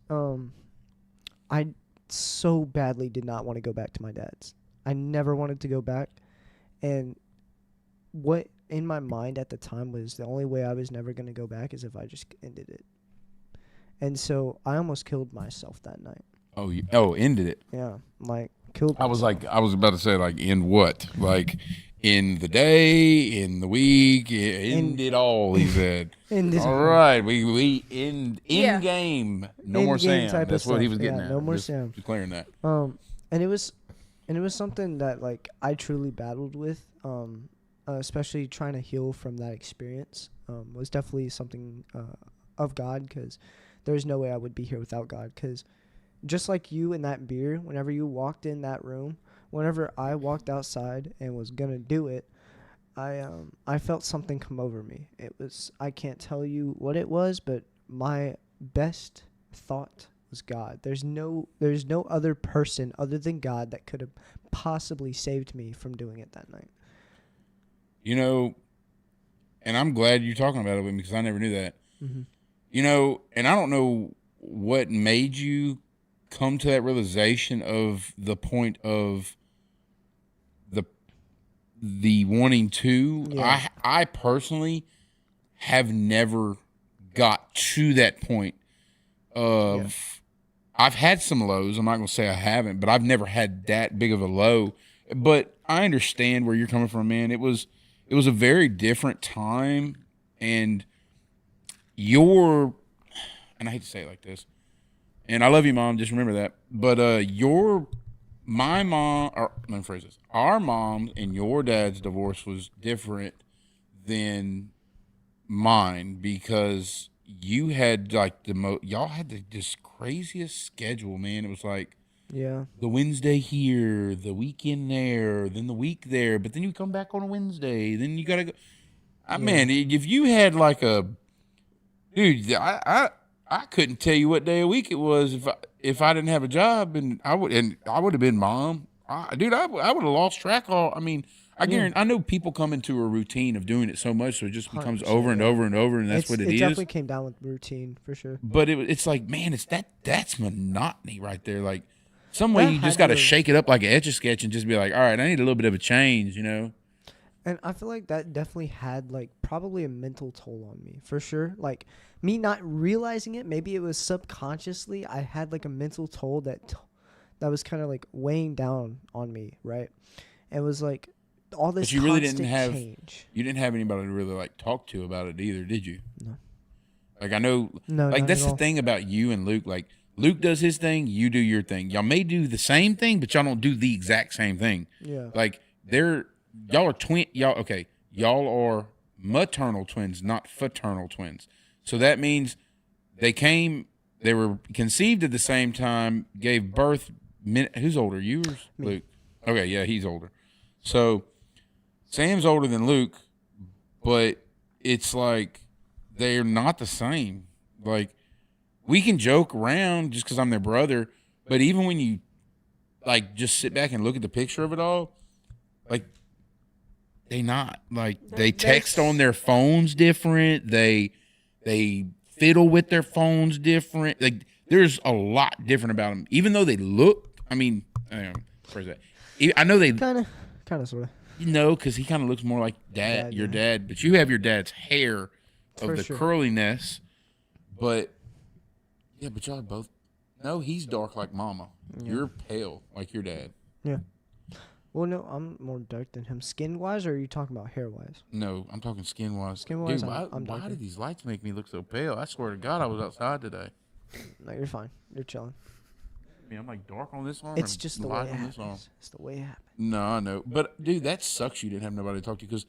I so badly did not want to go back to my dad's. I never wanted to go back, and what in my mind at the time was the only way I was never gonna go back is if I just ended it. And so I almost killed myself that night. Oh, ended it. Yeah, like killed myself. I was about to say, like, in what? Like, in the day, in the week, end it all, he said. All right, we end in game. No more Sam. That's what he was getting at. No more Sam. Declaring that. And it was something that, like, I truly battled with, especially trying to heal from that experience, was definitely something of God, because there's no way I would be here without God, because just like you and that beer, whenever you walked in that room, whenever I walked outside and was gonna do it, I felt something come over me. It was, I can't tell you what it was, but my best thought was God. There's no other person other than God that could have possibly saved me from doing it that night. You know, and I'm glad you're talking about it with me, because I never knew that. Mm-hmm. You know, and I don't know what made you come to that realization of the point of the wanting to. Yeah. I personally have never got to that point of. Yeah. I've had some lows. I'm not going to say I haven't, but I've never had that big of a low. But I understand where you're coming from, man. It was a very different time, and and I hate to say it like this, and I love you, Mom, just remember that. But my mom, or let me phrase this, our mom and your dad's divorce was different than mine, because you had like y'all had the just craziest schedule, man. It was like the Wednesday here, the weekend there, then the week there, but then you come back on a Wednesday, then you gotta go. Man, if you had like dude, I couldn't tell you what day of week it was if I didn't have a job, and I would have been Mom. I would have lost track. I guarantee. I know people come into a routine of doing it so much, so it just becomes over and over and over, and that's what it is. It definitely came down with routine for sure. But it's like, man, that's monotony right there. Like, some way you just got to shake it up like an Etch-a-Sketch and just be like, all right, I need a little bit of a change, you know. And I feel like that definitely had, like, probably a mental toll on me, for sure. Like, me not realizing it, maybe it was subconsciously, I had, like, a mental toll that was kind of, like, weighing down on me, right? And it was, like, all this constant really didn't have change. You didn't have anybody to really, like, talk to about it either, did you? No. Like, I know, no, like, that's the thing about you and Luke. Like, Luke does his thing, you do your thing. Y'all may do the same thing, but y'all don't do the exact same thing. Yeah. Like, y'all are twin. Y'all, okay. y'all are maternal twins, not fraternal twins. So that means they were conceived at the same time, gave birth. Who's older, you or Luke? Okay, yeah, he's older. So Sam's older than Luke, but it's like they're not the same. Like, we can joke around just because I'm their brother, but even when you like just sit back and look at the picture of it all, like they not like they text on their phones different. They fiddle with their phones different. Like, there's a lot different about them, even though they look. I mean, where's that? I know they kind of sort of. You know, because he kind of looks more like your dad, but you have your dad's hair of the curliness. But yeah, but y'all are both. No, he's dark like mama. Yeah. You're pale like your dad. Yeah. Well, no, I'm more dark than him. Skin-wise, or are you talking about hair-wise? No, I'm talking skin-wise. Skin-wise, dude, I'm why darker. did these lights make me look so pale? I swear to God, I was outside today. No, you're fine. You're chilling. I mean, I'm like dark on this arm. It's just the way it happens. Arm. It's the way it happens. No, I know. But, dude, that sucks you didn't have nobody to talk to because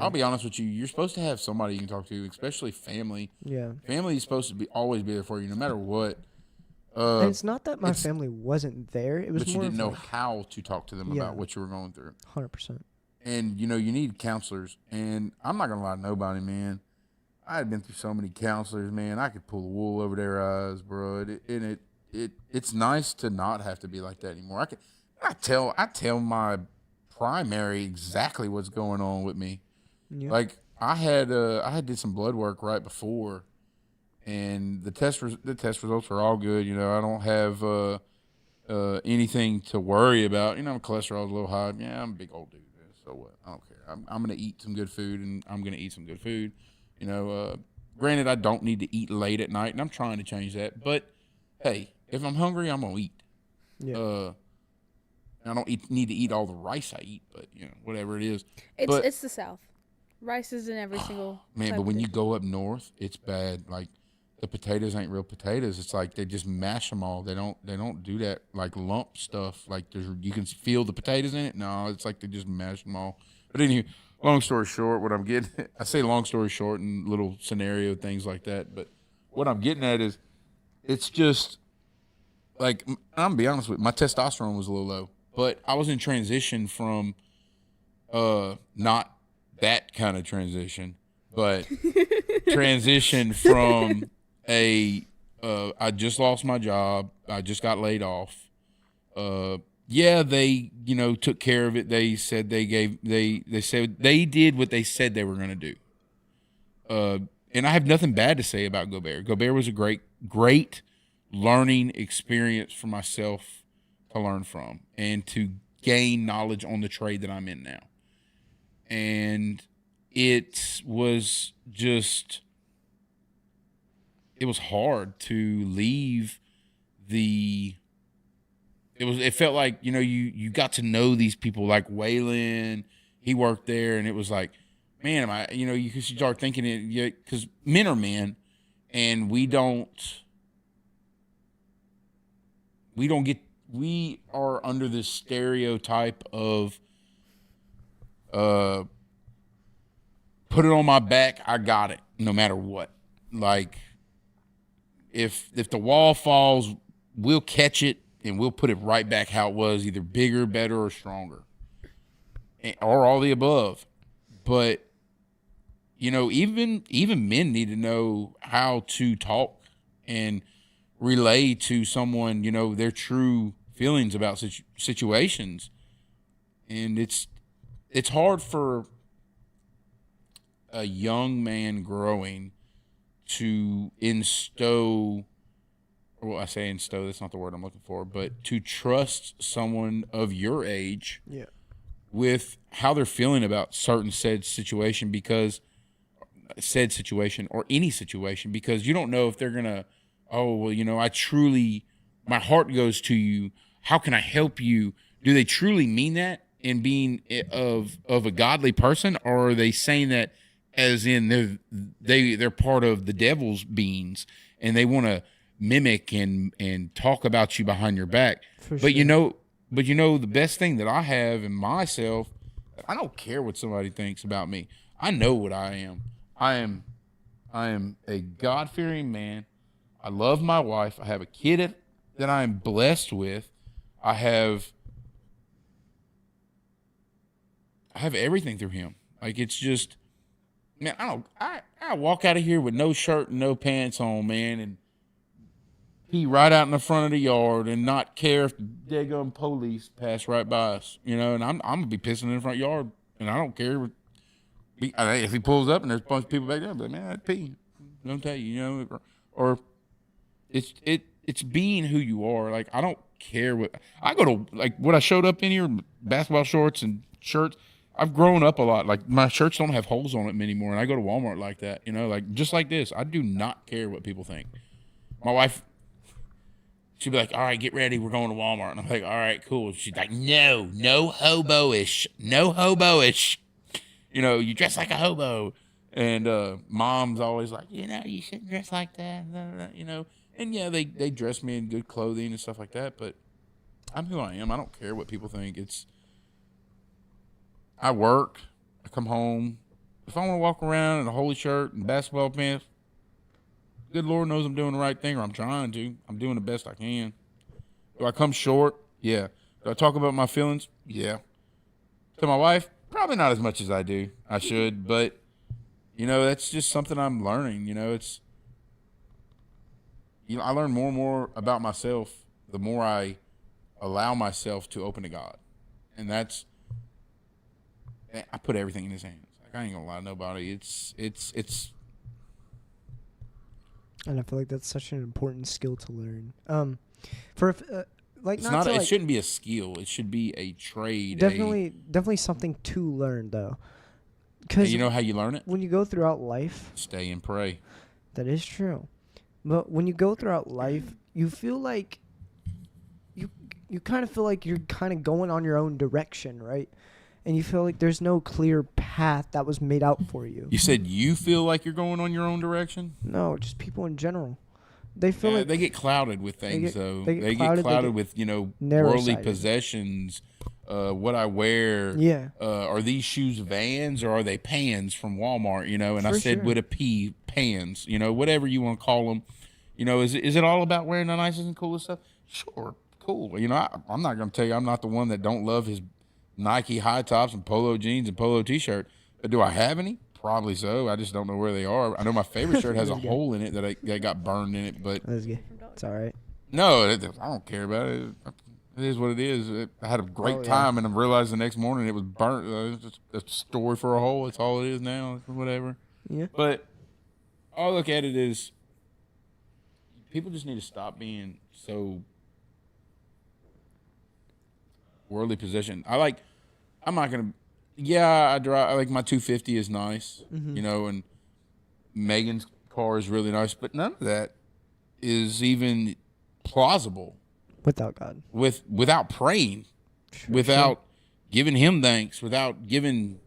I'll be honest with you. You're supposed to have somebody you can talk to, especially family. Yeah. Family is supposed to always be there for you no matter what. And it's not that my family wasn't there. It was but more you didn't know like, how to talk to them about what you were going through. 100%. And, you know, you need counselors. And I'm not going to lie to nobody, man. I had been through so many counselors, man. I could pull the wool over their eyes, bro. It's nice to not have to be like that anymore. I tell my primary exactly what's going on with me. Yep. Like, I had did some blood work right before, and the test results are all good. You know, I don't have anything to worry about. You know, my cholesterol's a little high. Yeah, I'm a big old dude. So what? I don't care. I'm gonna eat some good food, and I'm gonna eat some good food. You know, granted, I don't need to eat late at night, and I'm trying to change that. But hey, if I'm hungry, I'm gonna eat. Yeah. I don't need to eat all the rice I eat, but you know, whatever it is. It's the South. Rice is in every single. Man, but when you go up north, it's bad. Like, the potatoes ain't real potatoes. It's like they just mash them all. They don't do that like lump stuff. Like, you can feel the potatoes in it. No, it's like they just mash them all. But anyway, long story short, what I'm getting, I say long story short and little scenario things like that. But what I'm getting at is, it's just like, I'm gonna be honest with you, my testosterone was a little low, but I was in transition from not that kind of transition, but transition from I just lost my job. I just got laid off. Yeah, they, you know, took care of it. They said they said they did what they said they were going to do. And I have nothing bad to say about Gobert. Gobert was a great learning experience for myself to learn from and to gain knowledge on the trade that I'm in now. And it was hard to leave it felt like, you know, you got to know these people like Waylon. He worked there, and it was like, man, you start thinking it, because men are men, and we are under this stereotype of put it on my back, I got it, no matter what. Like, if the wall falls, we'll catch it and we'll put it right back how it was, either bigger, better, or stronger, or all the above. But, you know, even men need to know how to talk and relay to someone, you know, their true feelings about situations. And it's hard for a young man growing to instow, well, I say instow, that's not the word I'm looking for, but to trust someone of your age with how they're feeling about said situation or any situation, because you don't know if they're going to, oh, well, you know, my heart goes to you. How can I help you? Do they truly mean that in being of a godly person, or are they saying that as in they're part of the devil's beings and they want to mimic and talk about you behind your back? But you know the best thing that I have in myself, I don't care what somebody thinks about me. I know what I am. I am a God-fearing man. I love my wife. I have a kid that I am blessed with. I have everything through him. Like, it's just, man, I walk out of here with no shirt and no pants on, man, and pee right out in the front of the yard and not care if the daggone police pass right by us, and I'm gonna be pissing in the front yard, and I don't care if he pulls up and there's a bunch of people back there, but man, I'd pee. Don't tell you, or it's being who you are. Like, I don't care what I go to, like what I showed up in here, basketball shorts and shirts. I've grown up a lot. Like, my shirts don't have holes on them anymore, and I go to Walmart like that, like just like this. I do not care what people think. My wife, she'd be like, all right, get ready. We're going to Walmart. And I'm like, all right, cool. She's like, no hobo-ish. No hobo-ish. You dress like a hobo. And mom's always like, you shouldn't dress like that. And yeah, they dress me in good clothing and stuff like that. But I'm who I am. I don't care what people think. I work. I come home. If I want to walk around in a holy shirt and basketball pants, good Lord knows I'm doing the right thing, or I'm trying to. I'm doing the best I can. Do I come short? Yeah. Do I talk about my feelings? Yeah. To my wife? Probably not as much as I do. I should, but, that's just something I'm learning. I learn more and more about myself the more I allow myself to open to God. And I put everything in his hands. Like, I ain't gonna lie to nobody. It's And I feel like that's such an important skill to learn. For like, it's not to, it like, shouldn't be a skill. It should be a trade. definitely something to learn though. Because you know how you learn it? When you go throughout life, Stay and pray. that is true. But when you go throughout life, you feel like you kind of feel like you're kind of going on your own direction, right? And you feel like there's no clear path that was made out for you. You said you feel like you're going on your own direction? No, just people in general. They feel like they get clouded with things, though. They get clouded with, worldly narrow-sighted. possessions, what I wear. Yeah. Are these shoes Vans or are they Pans from Walmart, And I said with a P, Pans, whatever you want to call them. Is it all about wearing the nicest and coolest stuff? Sure, cool. I'm not going to tell you I'm not the one that don't love his Nike high tops and polo jeans and polo t-shirt. But do I have any? Probably so. I just don't know where they are. I know my favorite shirt has a hole in it that got burned in it, but that's good. It's all right. No, I don't care about it. It is what it is. I had a great time, and I realized the next morning it was burnt. It's just a story for a hole. It's all it is now. Whatever. Yeah. But all I look at it is people just need to stop being so worldly possession. I'm not gonna. Yeah, I drive. Like, my 250 is nice, and Megan's car is really nice, but none of that is even plausible Without God. Without praying, without giving him thanks, without giving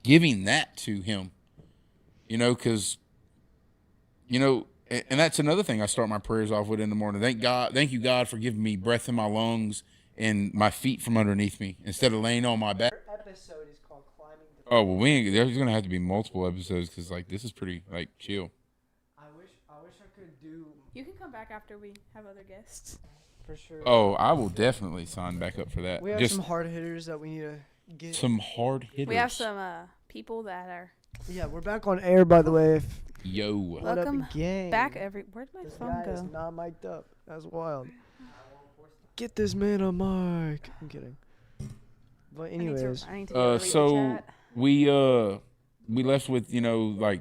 that to him, because, and that's another thing I start my prayers off with in the morning. Thank you, God, for giving me breath in my lungs and my feet from underneath me instead of laying on my back. Episode is called Climbing the Oh, well, there's going to have to be multiple episodes because, this is pretty, chill. I wish I could do. You can come back after we have other guests. For sure. Oh, I will definitely sign back up for that. We have some hard hitters that we need to get. Some hard hitters. We have some people that are. Yeah, we're back on air, by the way. Yo. What Welcome up again? back. Where'd my This phone guy go? is not mic'd up. That's wild. Get this man a mic. I'm kidding. But anyways, I need to read the so chat. we left with the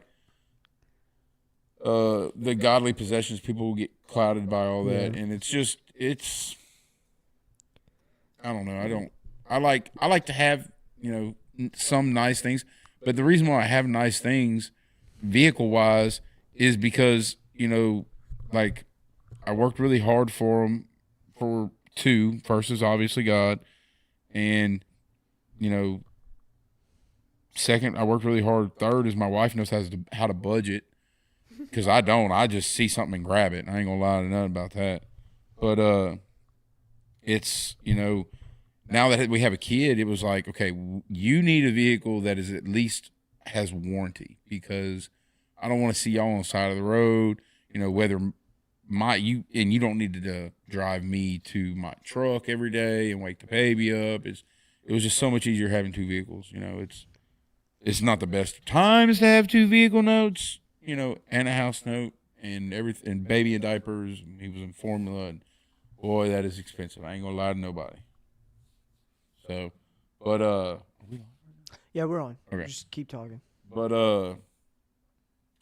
godly possessions. People will get clouded by all that, and it's I don't know. I like to have some nice things, but the reason why I have nice things, vehicle wise, is because I worked really hard for them. For two, first is obviously God, and second, I worked really hard. Third is my wife knows how to budget, because I don't. I just see something and grab it. I ain't gonna lie to nothing about that. But it's now now that we have a kid, it was like, okay, you need a vehicle that is at least has warranty, because I don't want to see y'all on the side of the road. Whether you don't need to drive me to my truck every day and wake the baby up. It was just so much easier having two vehicles. It's not the best of times to have two vehicle notes, and a house note and everything, and baby in diapers. And he was in formula, and boy, that is expensive. I ain't gonna lie to nobody. So, but Yeah, we're on. Okay. Just keep talking. But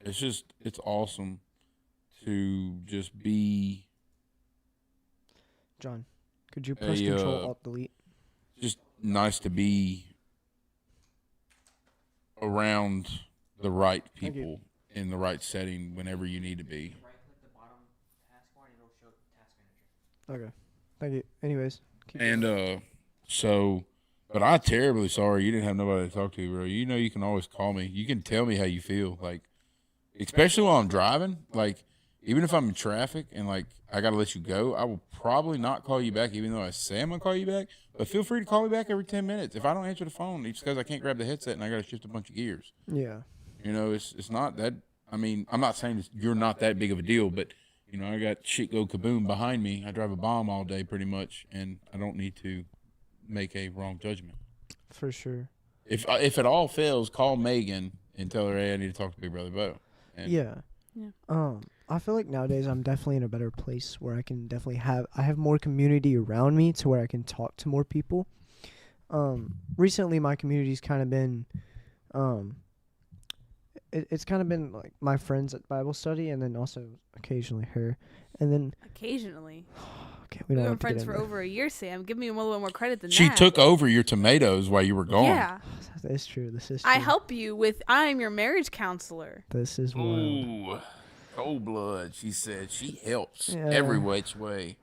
it's awesome to just be John, could you press Control Alt Delete? just nice to be around the right Thank you. people in the right setting whenever you need to be. Okay. Thank you. Anyways. And but I'm terribly sorry you didn't have nobody to talk to, bro. You can always call me. You can tell me how you feel, like, especially while I'm driving. Like, even if I'm in traffic and, like, I got to let you go, I will probably not call you back, even though I say I'm going to call you back. But feel free to call me back every 10 minutes. If I don't answer the phone, it's because I can't grab the headset and I got to shift a bunch of gears. Yeah. It's not that. I mean, I'm not saying you're not that big of a deal, but, I got shit go kaboom behind me. I drive a bomb all day pretty much, and I don't need to make a wrong judgment. For sure. If it all fails, call Megan and tell her, hey, I need to talk to Big Brother Bo. And Yeah. I feel like nowadays I'm definitely in a better place where I can definitely I have more community around me to where I can talk to more people. Recently my community's kind of been it's kind of been like my friends at Bible study, and then also occasionally her, and then Occasionally. okay, We've we don't been have to get friends into for over a year, Sam. Give me a little bit more credit than she that. took over your tomatoes while you were gone. Yeah. This is true. This is true. I help you with. I am your marriage counselor. This is wild. Ooh, cold blood. She said she helps Yeah. every which way.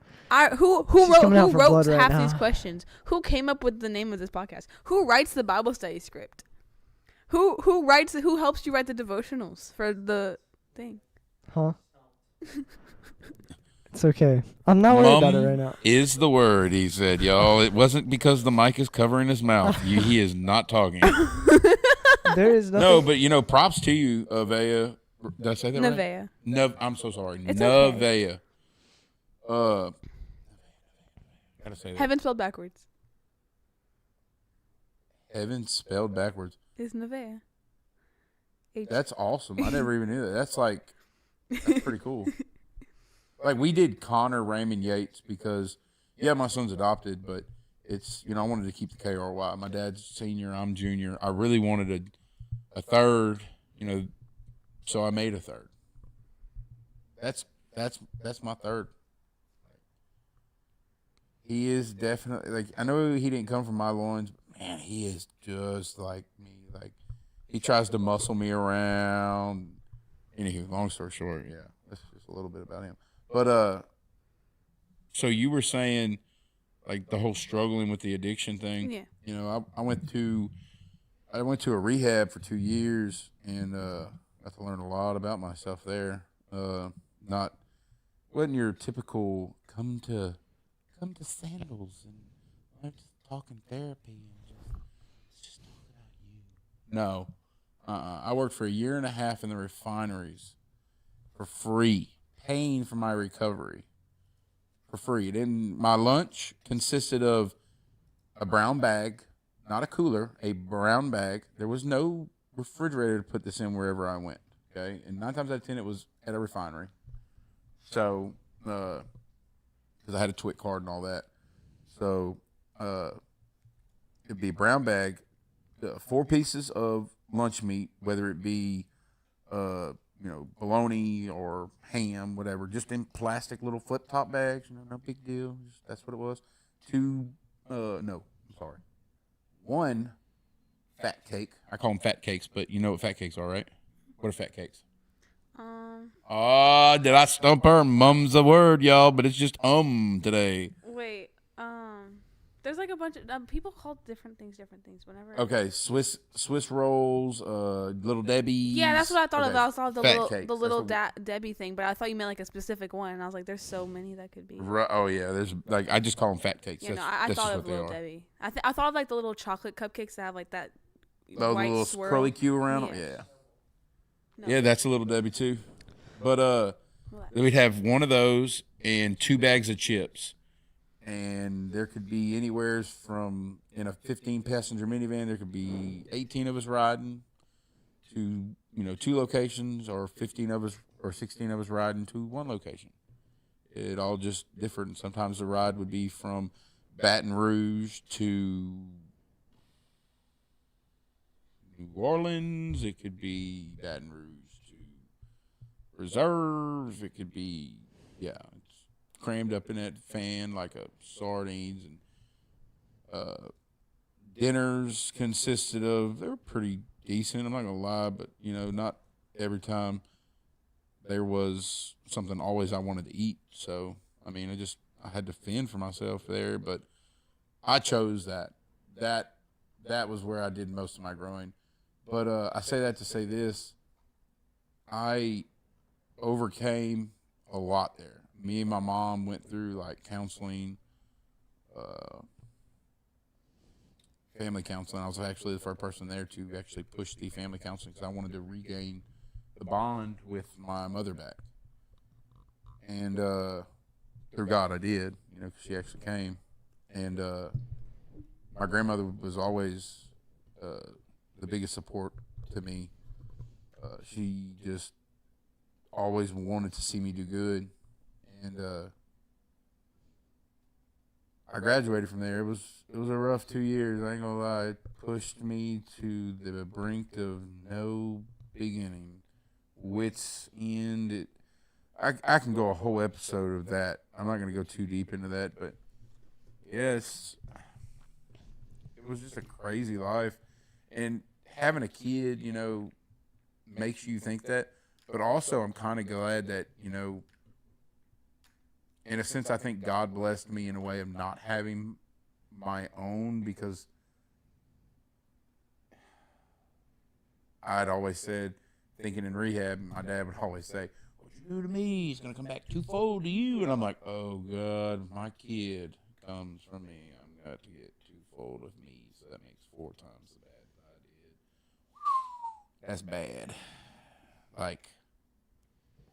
Who She's coming out who for wrote blood right half now. these questions? Who came up with the name of this podcast? Who writes the Bible study script? Who helps you write the devotionals for the thing? Huh? It's okay. I'm not worried about it right now. Is the word, he said, y'all. It wasn't because the mic is covering his mouth. He is not talking. There is nothing. No, but props to you, Avea. Did I say that right? Nevaeh. I'm so sorry. It's Nevaeh. Gotta say that. Heaven spelled backwards Heaven spelled backwards. is Nevaeh. That's awesome. I never even knew that. That's pretty cool. Like, we did Connor Raymond Yates because, yeah, my son's adopted, but it's, I wanted to keep the KRY. My dad's senior, I'm junior. I really wanted a third, so I made a third. That's my third. He is definitely, like, I know he didn't come from my loins, but man, he is just like me. Like, he tries to muscle me around. Anywho, long story short, yeah, that's just a little bit about him. But so you were saying, like, the whole struggling with the addiction thing. Yeah. I went to a rehab for 2 years and got to learn a lot about myself there. Wasn't your typical come to Sandals and let's talk in therapy and just talk about you. No. I worked for 1.5 years in the refineries for free, paying for my recovery for free. Then my lunch consisted of a brown bag, not a cooler, a brown bag. There was no refrigerator to put this in wherever I went, okay? And 9 times out of 10, it was at a refinery. So, because I had a TWIC card and all that. So, it'd be a brown bag, 4 pieces of lunch meat, whether it be, bologna or ham, whatever, just in plastic little flip top bags, no big deal. That's what it was. 1 fat cake. I call them fat cakes, but you know what fat cakes are, right? What are fat cakes? Did I stump her? Mum's a word, y'all, but it's just today. Wait. there's like a bunch of people call different things whenever. Okay, Swiss rolls, Little Debbie's. Yeah, that's what I thought of. I thought the Fat little cakes. the little Debbie thing, but I thought you meant like a specific one. And I was like, there's so many that could be. Oh yeah, there's like I just call them fat cakes. Yeah, That's, no, I that's thought just of what they Little are. Debbie. I thought of like the little chocolate cupcakes that have like that Those white little swirl. curly Q around them. Yeah. Yeah. No. Yeah, that's a Little Debbie too. But What? we'd have one of those and 2 bags of chips. And there could be anywhere from, in a 15-passenger minivan, there could be 18 of us riding to, 2 locations, or 15 of us or 16 of us riding to 1 location. It all just different. Sometimes the ride would be from Baton Rouge to New Orleans. It could be Baton Rouge to Reserve. It could be, it's crammed up in that fan like a sardines. And dinners consisted of, they were pretty decent, I'm not gonna lie, but not every time there was something always I wanted to eat. So I mean, I had to fend for myself there, but I chose that was where I did most of my growing. But I say that to say this: I overcame a lot there. Me and my mom went through like counseling, family counseling. I was actually the first person there to actually push the family counseling because I wanted to regain the bond with my mother back. And through God, I did, because she actually came. And my grandmother was always the biggest support to me. She just always wanted to see me do good. And I graduated from there. It was a rough 2 years. I ain't gonna lie. It pushed me to the brink of no beginning, wits end. I can go a whole episode of that. I'm not gonna go too deep into that, but yes, it was just a crazy life. And having a kid, makes you think that. But also, I'm kind of glad that, in a sense, I think God blessed me in a way of not having my own, because I'd always said, thinking in rehab, my dad would always say, what you do to me is going to come back twofold to you. And I'm like, oh, God, my kid comes from me. I'm going to get twofold of me. So that makes 4 times the bad that I did. That's bad. Like,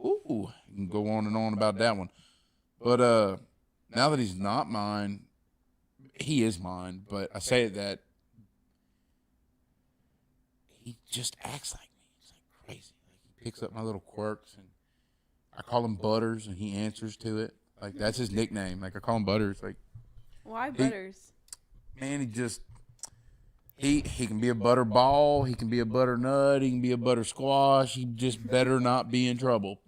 ooh, you can go on and on about that one. But now that he's not mine, he is mine. But I say that he just acts like me. It's like crazy. Like he picks up my little quirks, and I call him Butters, and he answers to it. Like that's his nickname. Like I call him Butters. Like why Butters? Man, he can be a butter ball. He can be a butternut. He can be a butter squash. He just better not be in trouble.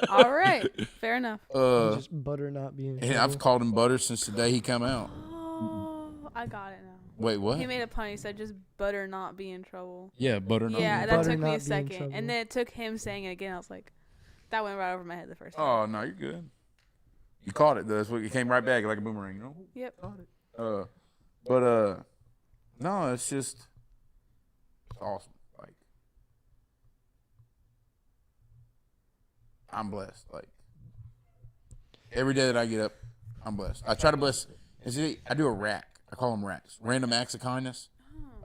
All right, fair enough. Just butter not being. And I've called him Butter since the day he come out. Oh, I got it now. Wait, what? He made a pun. He said, "Just butter not be in trouble." Yeah, Butter not. Yeah, be in that trouble. took me a not be in second, trouble. and then it took him saying it again. I was like, that went right over my head the first time. Oh no, you're good. You caught it though. That's what you came right back like a boomerang. Yep. Caught it. But no, it's awesome. Like I'm blessed. Like every day that I get up, I'm blessed. I try to bless. And see, I do a rack. I call them racks. Random acts of kindness.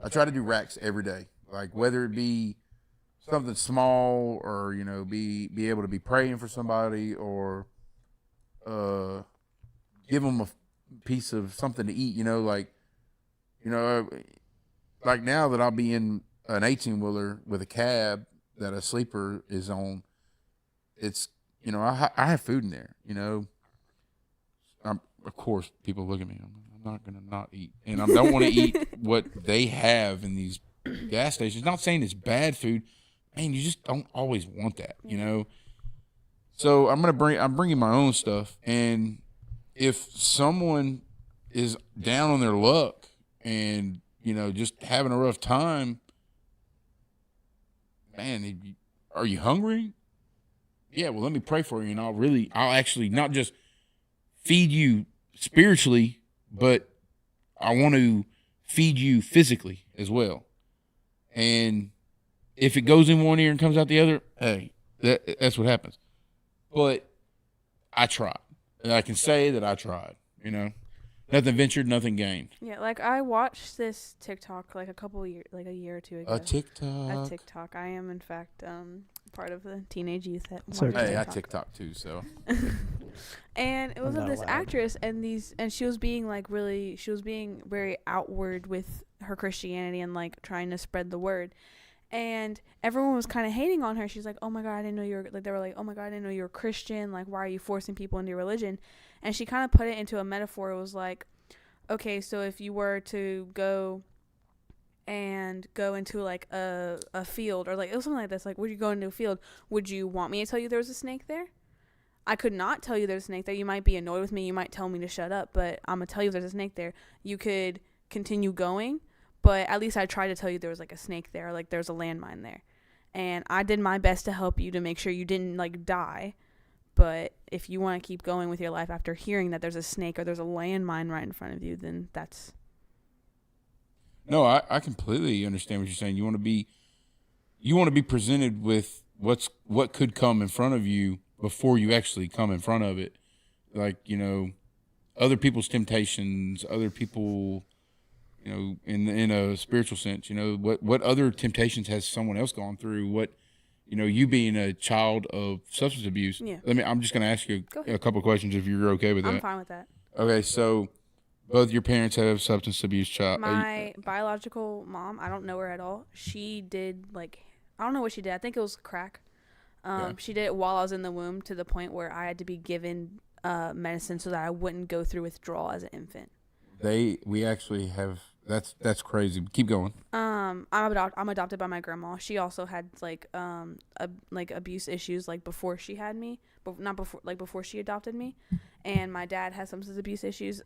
I try to do racks every day. Like whether it be something small or be able to be praying for somebody or give them a piece of something to eat. Like now that I'll be in an 18-wheeler with a cab that a sleeper is on, it's I have food in there. Of course, people look at me. I'm not gonna not eat, and I don't want to eat what they have in these gas stations. Not saying it's bad food, man. You just don't always want that, So I'm bringing my own stuff, and if someone is down on their luck and just having a rough time, man, are you hungry? Yeah, well, let me pray for you, and I'll actually not just feed you spiritually, but I want to feed you physically as well. And if it goes in one ear and comes out the other, hey, that's what happens. But I tried. And I can say that I tried, Nothing ventured, nothing gained. Yeah, like I watched this TikTok like a year or two ago. A TikTok. A TikTok. I am in fact part of the teenage youth that So watch Hey, TikTok. I TikTok too, so. And it was I'm of not this allowed. actress, and she was being very outward with her Christianity and like trying to spread the word. And everyone was kind of hating on her. She's like, "Oh my God, I didn't know you were," like, they were like, "Oh my God, I didn't know you were Christian. Like, why are you forcing people into your religion?" And she kind of put it into a metaphor. It was like, okay, so if you were to go into like a field, or like it was something like this, like, would you go into a field? Would you want me to tell you there was a snake there? I could not tell you there's a snake there. You might be annoyed with me. You might tell me to shut up, but I'm going to tell you there's a snake there. You could continue going, but at least I tried to tell you there was like a snake there, or like there's a landmine there. And I did my best to help you to make sure you didn't like die. But if you want to keep going with your life after hearing that there's a snake or there's a landmine right in front of you, then that's... No, I completely understand what you're saying. You want to be presented with what could come in front of you before you actually come in front of it. Like, other people's temptations, other people, in a spiritual sense, what other temptations has someone else gone through? What, you being a child of substance abuse. Yeah. I'm just going to ask you Go ahead. a couple of questions if you're okay with that. I'm fine with that. Okay, so both your parents have substance abuse child. My biological mom, I don't know her at all. She did like, I don't know what she did. I think it was crack. Yeah. She did it while I was in the womb, to the point where I had to be given medicine so that I wouldn't go through withdrawal as an infant. We actually have, that's crazy. Keep going. I'm adopted by my grandma. She also had like abuse issues like before she had me, but not before she adopted me. And my dad has substance abuse issues.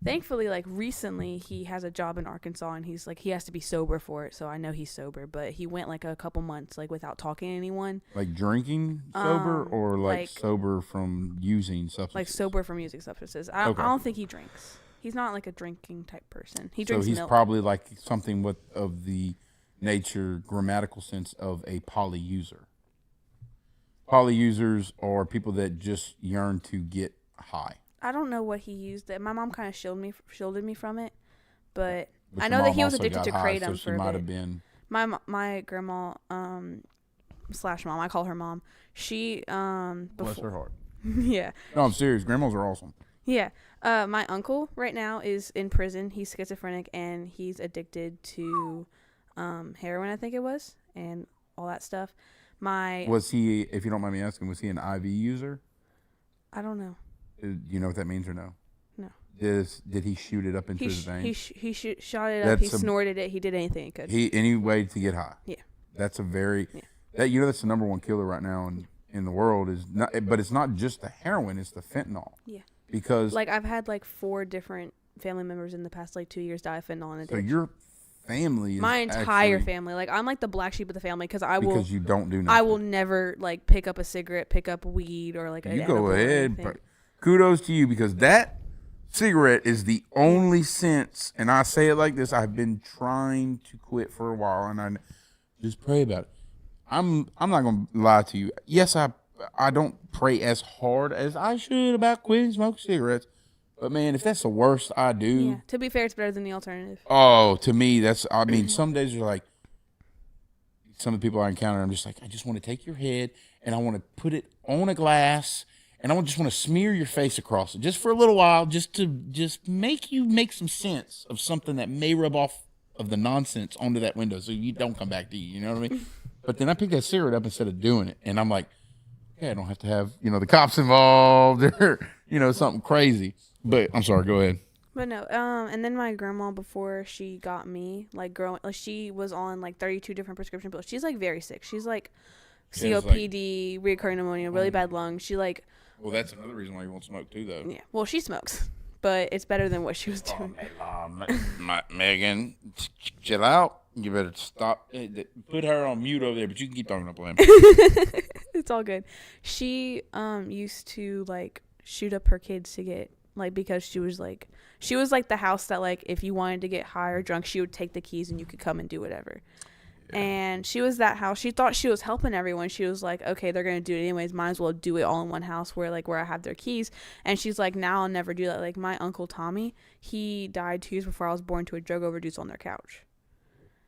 Thankfully, like recently, he has a job in Arkansas, and he's like, he has to be sober for it. So I know he's sober, but he went like a couple months like without talking to anyone. Like drinking sober, or like sober from using substances? Like sober from using substances. I don't think he drinks. He's not like a drinking type person. He drinks So he's milk. probably like something of the nature, grammatical sense of a polyuser. Polyusers are people that just yearn to get high. I don't know what he used. My mom kind of shielded me from it, but But I your know that mom he was also addicted got to high, kratom so she for a might bit. have been. My grandma slash mom, I call her mom. She Bless her heart. yeah. No, I'm serious. Grandmas are awesome. Yeah. My uncle right now is in prison. He's schizophrenic, and he's addicted to heroin, I think it was, and all that stuff. Was he, if you don't mind me asking, was he an IV user? I don't know. Do you know what that means or no? No. Did he shoot it up into his veins? He shot it up. He That's snorted it. He did anything he could. Any way to get high. Yeah. That's a very that's the number one killer right now in the world, is not, but it's not just the heroin, it's the fentanyl. Yeah. Because like I've had like 4 different family members in the past like 2 years die of fentanyl in a so ditch. your family is My entire actually, family. Like I'm like the black sheep of the family, because you don't do nothing. I will never like pick up a cigarette, pick up weed, or like You go ahead. But kudos to you, because that cigarette is the only sense, and I say it like this, I've been trying to quit for a while, and I just pray about it. I'm not gonna lie to you. Yes, I don't pray as hard as I should about quitting smoking cigarettes, but man, if that's the worst I do, Yeah. To be fair, it's better than the alternative. oh, to me, some days are like, some of the people I encounter, I'm just like, I just want to take your head and I want to put it on a glass, and I just want to smear your face across it just for a little while, just to make you make some sense of something that may rub off of the nonsense onto that window, so you don't come back to you. You know what I mean? But then I pick that cigarette up instead of doing it, and I'm like, okay, I don't have to have the cops involved or something crazy. But I'm sorry, go ahead. But no, and then my grandma, before she got me, like she was on like 32 different prescription pills. She's like very sick. She's like COPD, recurring pneumonia, really bad lungs. She like. Well, that's another reason why you won't smoke too, though. Yeah. Well, she smokes, but it's better than what she was doing. Megan, chill out. You better stop. Put her on mute over there, but you can keep talking up with him. It's all good. She used to like shoot up her kids to get like because she was like the house that like if you wanted to get high or drunk, she would take the keys and you could come and do whatever. Yeah. And she was that house. She thought she was helping everyone. She was like, okay, they're gonna do it anyways. Might as well do it all in one house where I have their keys. And she's like, now I'll never do that. Like my uncle Tommy, he died 2 years before I was born to a drug overdose on their couch.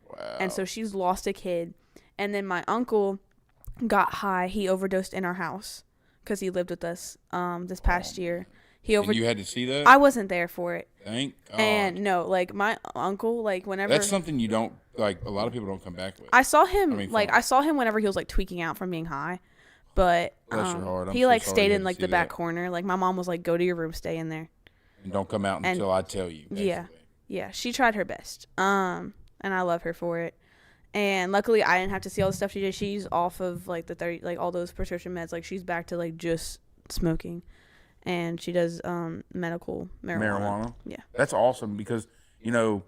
Wow. And so she's lost a kid. And then my uncle got high. He overdosed in our house because he lived with us this past year. And you had to see that? I wasn't there for it. Thank God. And no, like my uncle, like whenever that's something you don't like. A lot of people don't come back with. I saw him I saw him whenever he was like tweaking out from being high, but he like stayed in like the back corner. Like my mom was like, "Go to your room, stay in there, and don't come out until I tell you." Basically. Yeah. She tried her best. And I love her for it. And luckily, I didn't have to see all the stuff she did. She's off of like the 30, like all those prescription meds. Like she's back to like just smoking. And she does medical marijuana. Yeah. That's awesome because, you know,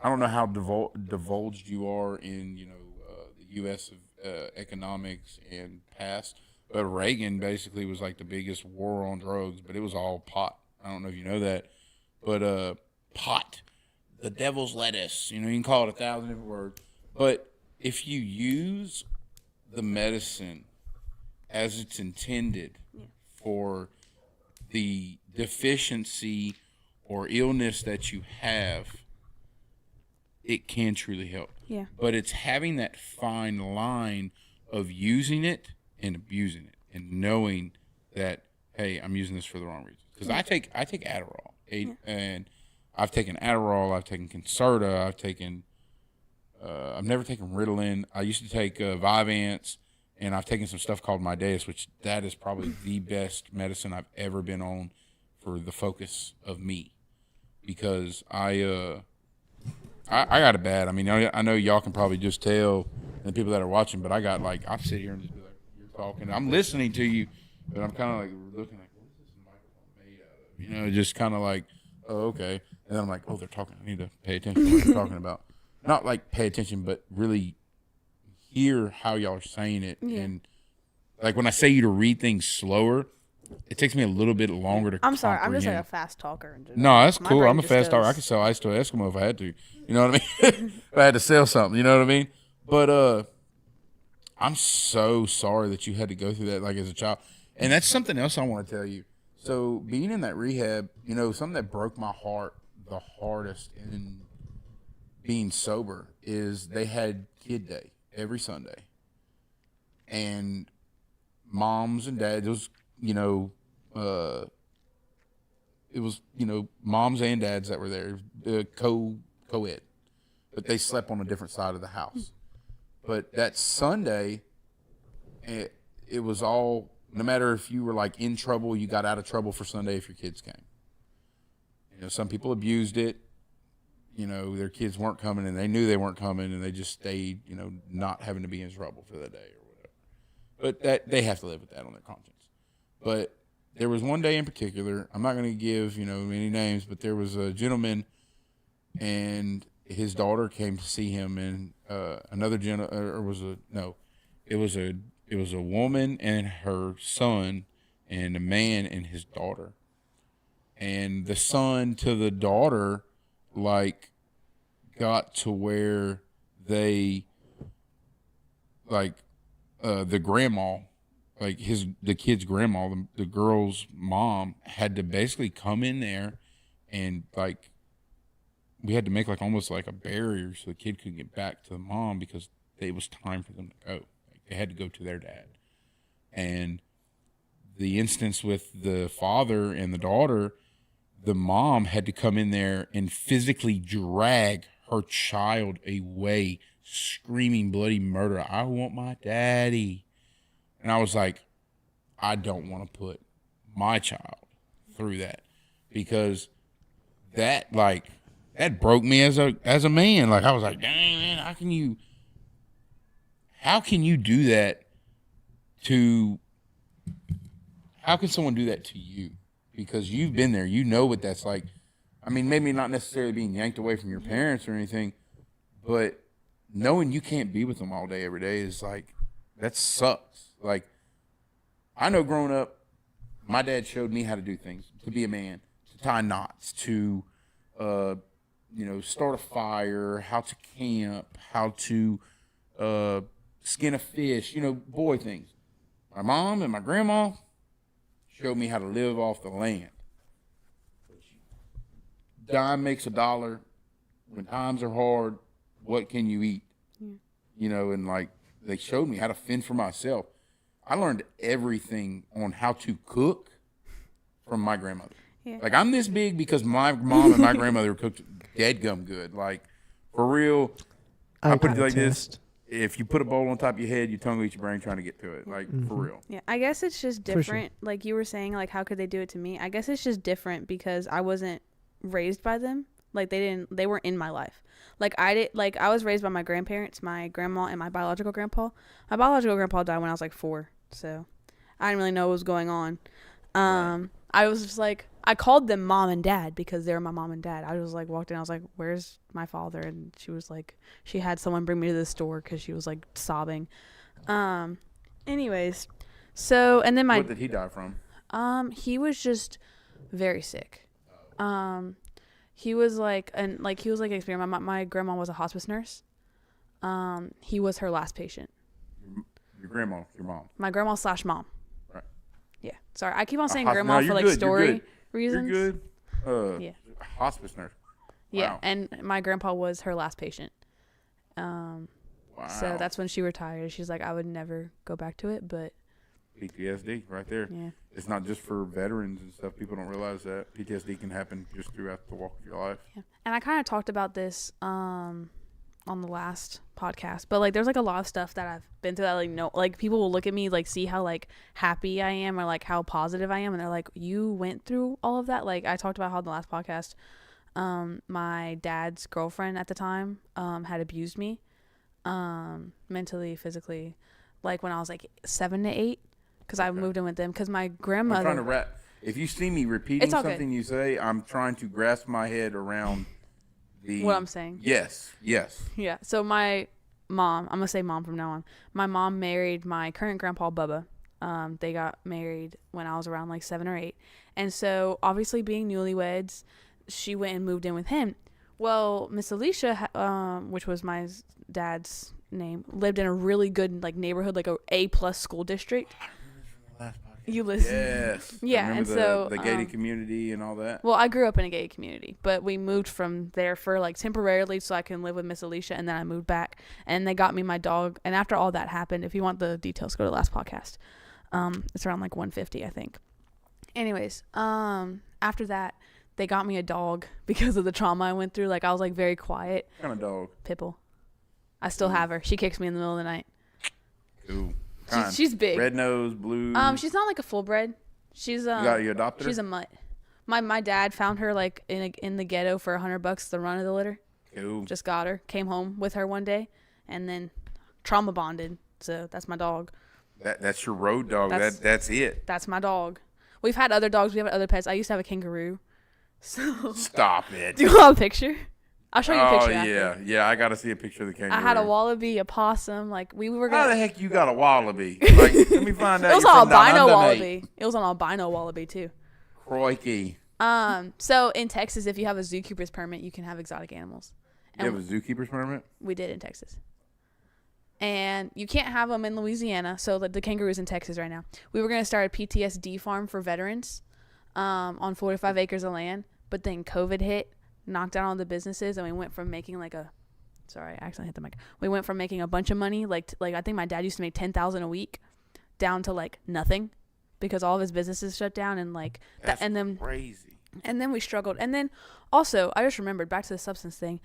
I don't know how divulged you are in, you know, the U.S. Economics and past, but Reagan basically was like the biggest war on drugs, but it was all pot. I don't know if you know that, but pot, the devil's lettuce, you know, you can call it 1,000 different words. But if you use the medicine as it's intended for the deficiency or illness that you have, it can truly help. Yeah. But it's having that fine line of using it and abusing it and knowing that, hey, I'm using this for the wrong reasons. Because I take Adderall, and I've taken Adderall, I've taken Concerta, I've never taken Ritalin. I used to take Vyvanse. And I've taken some stuff called Mideas, which that is probably the best medicine I've ever been on for the focus of me, because I got it bad. I mean, I know y'all can probably just tell, and the people that are watching, but I got like, I sit here and just be like, you're talking, I'm listening to you, but I'm kind of like looking like, what is this microphone made out of? You know, just kind of like, oh, okay. And then I'm like, oh, they're talking. I need to pay attention to what they're talking about. Not like pay attention, but really hear how y'all are saying it. And like when I say you to read things slower, it takes me a little bit longer to I'm sorry, comprehend. I'm just like a fast talker. No, that's cool. I'm a fast talker. I could sell ice to an Eskimo if I had to. You know what I mean? If I had to sell something, you know what I mean? But I'm so sorry that you had to go through that like as a child. And that's something else I want to tell you. So being in that rehab, you know, something that broke my heart the hardest in being sober is they had Kid Day every Sunday, and moms and dads, it was, you know, moms and dads that were there, co-ed, but they slept on a different side of the house. But that Sunday, it was all, no matter if you were like in trouble, you got out of trouble for Sunday if your kids came. You know, some people abused it. You know, their kids weren't coming and they knew they weren't coming and they just stayed, you know, not having to be in trouble for the day or whatever. But that they have to live with that on their conscience. But there was one day in particular, I'm not going to give, you know, any names, but there was a gentleman and his daughter came to see him, and it was a woman and her son and a man and his daughter. And the son to the daughter like got to where they like the grandma, like the kid's grandma, the girl's mom had to basically come in there and like we had to make like almost like a barrier so the kid couldn't get back to the mom because it was time for them to go. Like they had to go to their dad. And the instance with the father and the daughter, the mom had to come in there and physically drag her child away, screaming bloody murder. I want my daddy. And I was like, I don't want to put my child through that, because that broke me as a man. Like I was like, dang man, how can someone do that to you? Because you've been there, you know what that's like. I mean, maybe not necessarily being yanked away from your parents or anything, but knowing you can't be with them all day, every day is like, that sucks. Like, I know growing up, my dad showed me how to do things, to be a man, to tie knots, to start a fire, how to camp, how to skin a fish, boy things. My mom and my grandma showed me how to live off the land. Dime makes a dollar. When times are hard, what can you eat? And like they showed me how to fend for myself. I learned everything on how to cook from my grandmother. Yeah. Like I'm this big because my mom and my grandmother cooked deadgum good. Like for real, I put it like this. If you put a bowl on top of your head, your tongue will eat your brain trying to get to it. Like, for real. Yeah, I guess it's just different. Sure. Like you were saying, like, how could they do it to me? I guess it's just different because I wasn't raised by them. Like, they weren't in my life. Like, I was raised by my grandparents, my grandma, and my biological grandpa. My biological grandpa died when I was, like, 4. So, I didn't really know what was going on. Right. I was just like, I called them mom and dad because they were my mom and dad. I was like, walked in, I was like, where's my father? And she was like, she had someone bring me to the store because she was like sobbing. Anyways, so, and then what did he die from? He was just very sick. He was like an experiment. My grandma was a hospice nurse. He was her last patient. Your grandma, your mom. My grandma / mom. Right. Yeah. Sorry, I keep on saying grandma for like good. Story reasons. You're good. Yeah. Hospice nurse. Yeah, wow. And my grandpa was her last patient. Wow. So that's when she retired. She's like, I would never go back to it, but. PTSD right there. Yeah. It's not just for veterans and stuff. People don't realize that PTSD can happen just throughout the walk of your life. Yeah. And I kind of talked about this on the last podcast, but like there's like a lot of stuff that I've been through that like people will look at me, like see how like happy I am or like how positive I am, and they're like, you went through all of that. Like I talked about how in the last podcast my dad's girlfriend at the time had abused me mentally, physically, like when I was like 7 to 8. Because I moved in with them. Because my grandmother. I'm trying to wrap. If you see me repeating something you say, I'm trying to grasp my head around the. What I'm saying. Yes. Yeah. So my mom, I'm gonna say mom from now on. My mom married my current grandpa Bubba. They got married when I was around like 7 or 8, and so obviously being newlyweds, she went and moved in with him. Well, Miss Alicia, which was my dad's name, lived in a really good like neighborhood, like A+ school district. You listen. Yes. Yeah, and so the gated community and all that. Well, I grew up in a gated community, but we moved from there for like temporarily so I can live with Miss Alicia, and then I moved back, and they got me my dog. And after all that happened, if you want the details, go to the last podcast. It's around like 150, I think. Anyways, after that, they got me a dog because of the trauma I went through. Like I was like very quiet. What kind of dog? Pitbull. I still have her. She kicks me in the middle of the night. Cool. She's big. Red nose, blue. She's not like a full bred. She's you adopted her? She's a mutt. My dad found her like in the ghetto for $100 the run of the litter. Cool. Just got her. Came home with her one day, and then trauma bonded. So that's my dog. That's your road dog. That's it. That's my dog. We've had other dogs. We have other pets. I used to have a kangaroo. So stop it. Do you want a picture? I'll show you a picture. Oh, yeah. I got to see a picture of the kangaroo. I had a wallaby, a possum. Like, we were going to... How the heck you got a wallaby? Like, let me find out. It was an albino wallaby. It was an albino wallaby, too. Crikey. So, in Texas, if you have a zookeeper's permit, you can have exotic animals. And you have a zookeeper's permit? We did in Texas. And you can't have them in Louisiana. So, the kangaroo's in Texas right now. We were going to start a PTSD farm for veterans on 45 acres of land. But then COVID hit. Knocked down all the businesses, and we went from making like a sorry, I accidentally hit the mic. We went from making a bunch of money, like I think my dad used to make $10,000 a week, down to like nothing, because all of his businesses shut down, and like that's and then crazy. And then we struggled, and then also I just remembered back to the substance thing.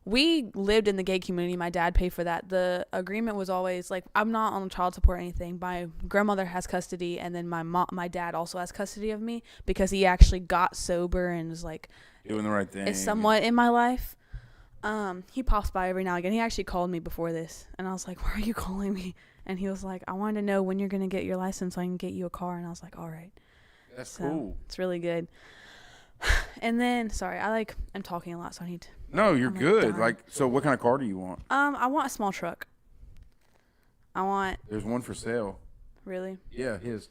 We lived in the gay community. My dad paid for that. The agreement was always like, I'm not on child support or anything. My grandmother has custody, and then my dad also has custody of me because he actually got sober and is like doing the right thing. Is somewhat in my life. He pops by every now and again. He actually called me before this, and I was like, why are you calling me? And he was like, I wanted to know when you're going to get your license so I can get you a car. And I was like, all right. That's cool. It's really good. And then, sorry, I'm talking a lot, so I need to. No, you're good. So what kind of car do you want? I want a small truck. There's one for sale. Really? Yeah, his.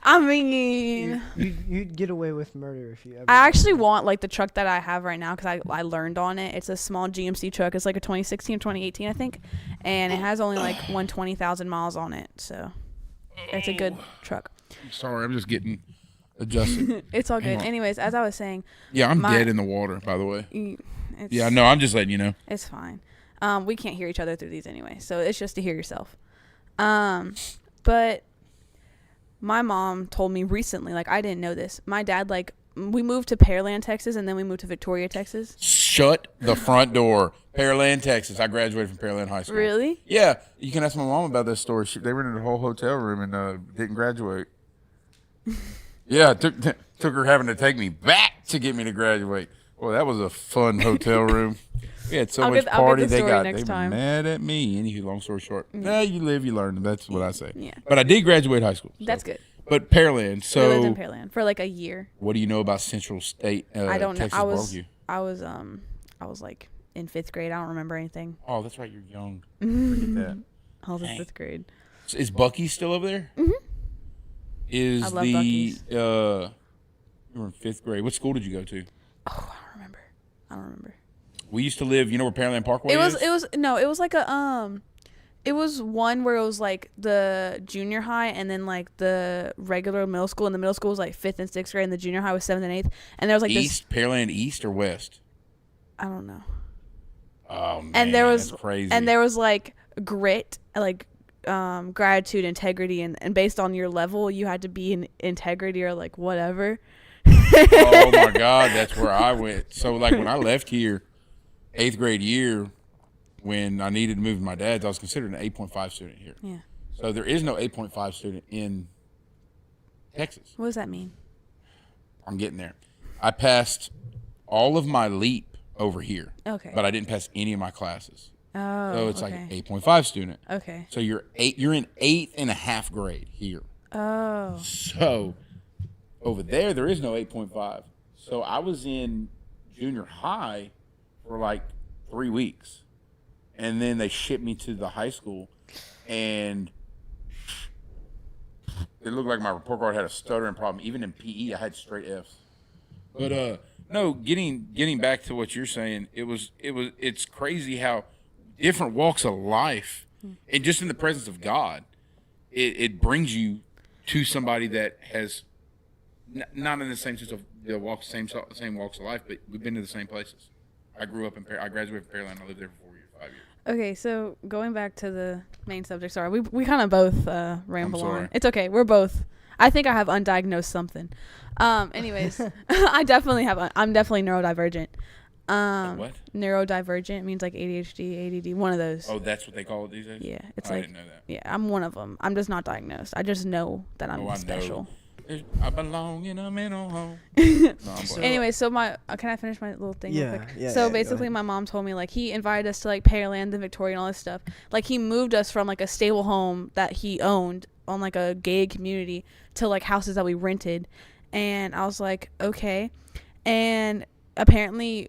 I mean, You'd get away with murder if you ever. I actually want like the truck that I have right now because I learned on it. It's a small GMC truck. It's like a 2016 or 2018, I think, and it has only like 120,000 miles on it. So it's a good truck. Sorry, I'm just getting adjusted. It's all good. Anyways, as I was saying, Yeah, I'm dead in the water, by the way. it's, Yeah, no, I'm just letting you know. it's fine. We can't hear each other through these anyway, so it's just to hear yourself. But my mom told me recently, like I didn't know this. My dad, like, we moved to Pearland, Texas, and then we moved to Victoria, Texas. Shut the front door. Pearland, Texas. I graduated from Pearland High School. Really? Yeah, you can ask my mom about this story. They rented a whole hotel room and didn't graduate. Yeah, it took her having to take me back to get me to graduate. Well, that was a fun hotel room. We had so much party. They were mad at me. Anywho, long story short, you live, you learn. That's what I say. Yeah. But I did graduate high school. So. That's good. But Pearland. So we lived in Pearland for like a year. What do you know about Central State? I don't know. Texas barbecue? I was like in 5th grade. I don't remember anything. Oh, that's right. You're young. Forget that. I was in 5th grade. Is Bucky still over there? Mm-hmm. Is I love Buc-ee's. you were in 5th grade? What school did you go to? Oh, I don't remember. We used to live. You know where Pearland Parkway is? It was like a it was one where it was like the junior high and then like the regular middle school, and the middle school was like 5th and 6th grade, and the junior high was 7th and 8th, and there was like East Pearland East or West? I don't know. Oh man, And there was that's crazy. And there was like grit, like gratitude, integrity, and based on your level, you had to be in integrity or like whatever. Oh my God, that's where I went. So like when I left here, 8th grade year, when I needed to move to my dad's, I was considered an 8.5 student here. Yeah. So there is no 8.5 student in Texas. What does that mean? I'm getting there. I passed all of my LEAP over here. Okay. But I didn't pass any of my classes. Oh. So it's okay. like 8.5 student. Okay. So you're in 8.5 grade here. Oh. So over there is no 8.5. So I was in junior high for like 3 weeks. And then they shipped me to the high school, and it looked like my report card had a stuttering problem. Even in PE, I had straight Fs. But no, getting back to what you're saying, it's crazy how different walks of life, and just in the presence of God, it brings you to somebody that has not in the same sense of the same walks of life, but we've been to the same places. I graduated from Pearland. I lived there for 4 years, 5 years. Okay, so going back to the main subject, sorry, we kind of both ramble I'm sorry. on. It's okay. We're both. I think I have undiagnosed something. Anyways, I'm definitely neurodivergent. What? Neurodivergent means like ADHD, ADD, one of those. Oh, that's what they call it these days? Yeah, it's I like, didn't know that. yeah, I'm one of them. I'm just not diagnosed. I just know that I'm special. Know. I belong in a mental home. No, Anyway, so can I finish my little thing real quick? Yeah, so yeah, basically my mom told me like he invited us to like Pearland and Victoria and all this stuff. Like he moved us from like a stable home that he owned on like a gated community to like houses that we rented. And I was like, okay. And apparently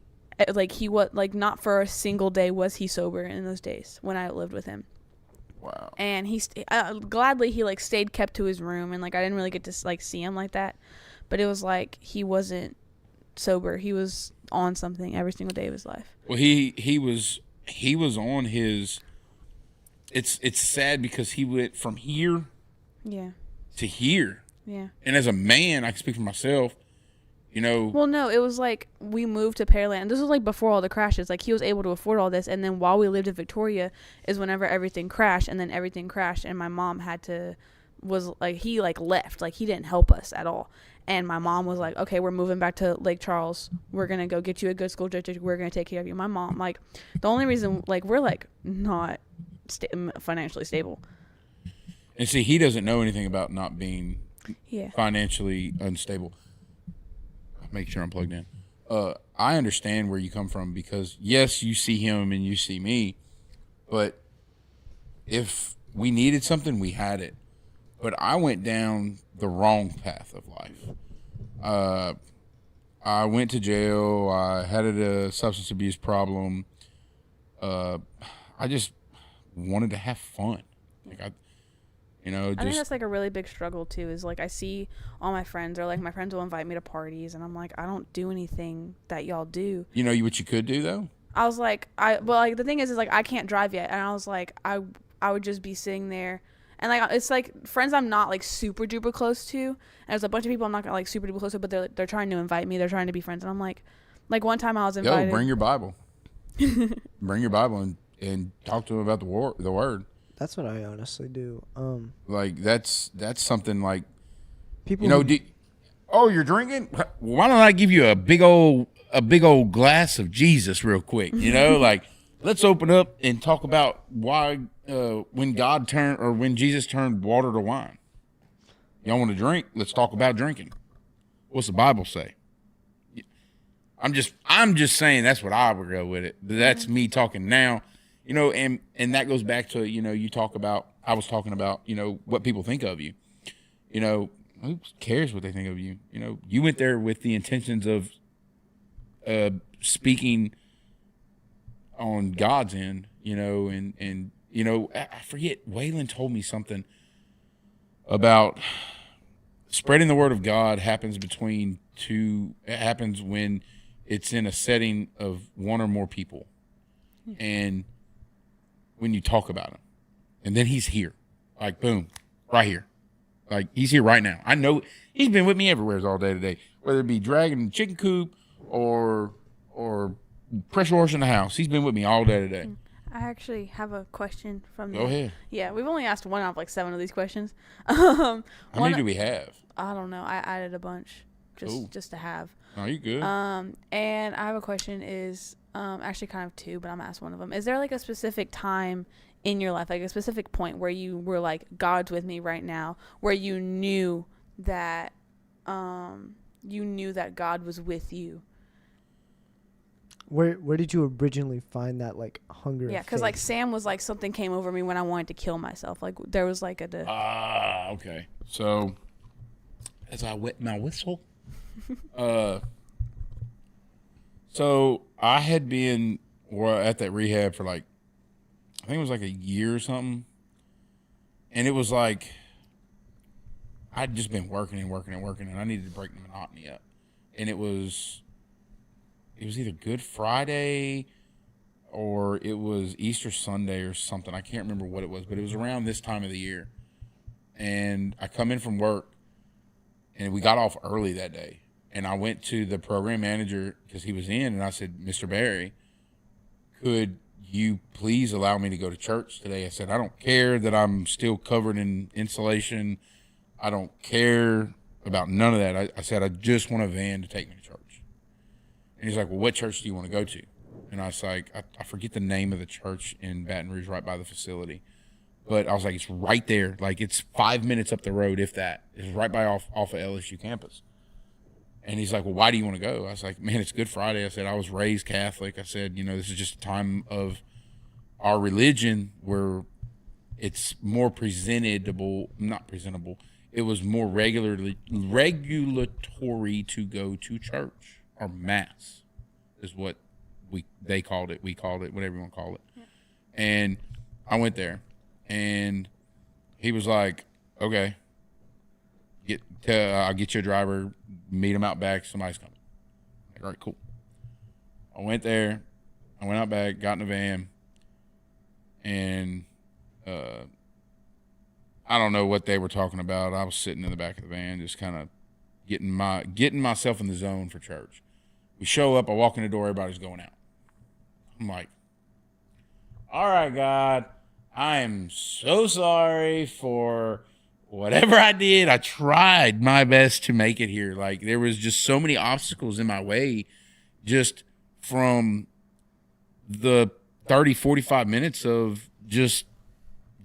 like he was like not for a single day was he sober in those days when I lived with him. Wow. And he gladly he like stayed kept to his room, and like I didn't really get to like see him like that, but it was like he wasn't sober. He was on something every single day of his life. Well, he was on his. It's sad because he went from here. Yeah. To here. Yeah. And as a man, I can speak for myself. You know. Well, no, it was like we moved to Pearland. This was like before all the crashes. Like he was able to afford all this, and then while we lived in Victoria is whenever everything crashed, and then everything crashed, and my mom he left. Like he didn't help us at all. And my mom was like, okay, we're moving back to Lake Charles. We're going to go get you a good school district. We're going to take care of you. My mom, like, the only reason, like, we're, like, not financially stable. And see, he doesn't know anything about not being Yeah. financially unstable. Make sure I'm plugged in. I understand where you come from because, yes, you see him and you see me, but if we needed something, we had it. But I went down the wrong path of life. I went to jail. I had a substance abuse problem. I just wanted to have fun. You know, I think just that's like a really big struggle too. Is like I see all my friends, or like my friends will invite me to parties, and I'm like, I don't do anything that y'all do. you know what you could do though. I was like, like the thing is like I can't drive yet, and I was like, I would just be sitting there, and like it's like friends I'm not like super duper close to, and there's a bunch of people I'm not like super duper close to, but they're trying to invite me, they're trying to be friends, and I'm like one time I was invited. Yo, bring your Bible. Bring your Bible and talk to them about the word. That's what I honestly do. Like that's something like, People you know. who- Oh, you're drinking? Why don't I give you a big old glass of Jesus real quick? You know, like let's open up and talk about why when Jesus turned water to wine. Y'all want to drink? Let's talk about drinking. What's the Bible say? I'm just saying that's what I would go with it. But that's me talking now. You know, and that goes back to, you know, I was talking about, you know, what people think of you. You know, who cares what they think of you? You know, you went there with the intentions of speaking on God's end, you know, and you know, I forget, Waylon told me something about spreading the word of God happens when it's in a setting of one or more people. And when you talk about him, and then he's here, like boom, right here, like he's here right now. I know he's been with me everywhere all day today, whether it be dragging the chicken coop or pressure washing the house. He's been with me all day today. I actually have a question from Go ahead. Yeah, we've only asked one out of like 7 of these questions. How many do we have? I don't know. I added a bunch just to have. Oh, you good? And I have a question is actually kind of 2, but I'm gonna ask one of them. Is there like a specific time in your life, like a specific point where you were like, God's with me right now, where you knew that God was with you? Where did you originally find that like hunger? Yeah, because like Sam was like, something came over me when I wanted to kill myself. Like there was like okay. So as I wet my whistle, so I had been at that rehab for like, I think it was like a year or something, and it was like I'd just been working, and I needed to break the monotony up, and it was either Good Friday or it was Easter Sunday or something. I can't remember what it was, but it was around this time of the year. And I come in from work, and we got off early that day. And I went to the program manager because he was in, and I said, Mr. Barry, could you please allow me to go to church today? I said, I don't care that I'm still covered in insulation. I don't care about none of that. I said, I just want a van to take me to church. And he's like, well, what church do you want to go to? And I was like, I forget the name of the church in Baton Rouge right by the facility. But I was like, it's right there. Like, it's 5 minutes up the road, if that. It's right by off of LSU campus. And he's like, well, why do you want to go? I was like, man, it's Good Friday. I said, I was raised Catholic. I said, you know, this is just a time of our religion where it's more not presentable. It was more regulatory to go to church, or mass is what they called it. We called it, whatever you want to call it. Yeah. And I went there, and he was like, okay, I'll get you a driver, meet him out back. Somebody's coming. Like, all right, cool. I went there. I went out back, got in the van, and I don't know what they were talking about. I was sitting in the back of the van, just kind of getting myself in the zone for church. We show up. I walk in the door. Everybody's going out. I'm like, all right, God, I am so sorry for whatever I did. I tried my best to make it here. Like, there was just so many obstacles in my way, just from the 30, 45 minutes of just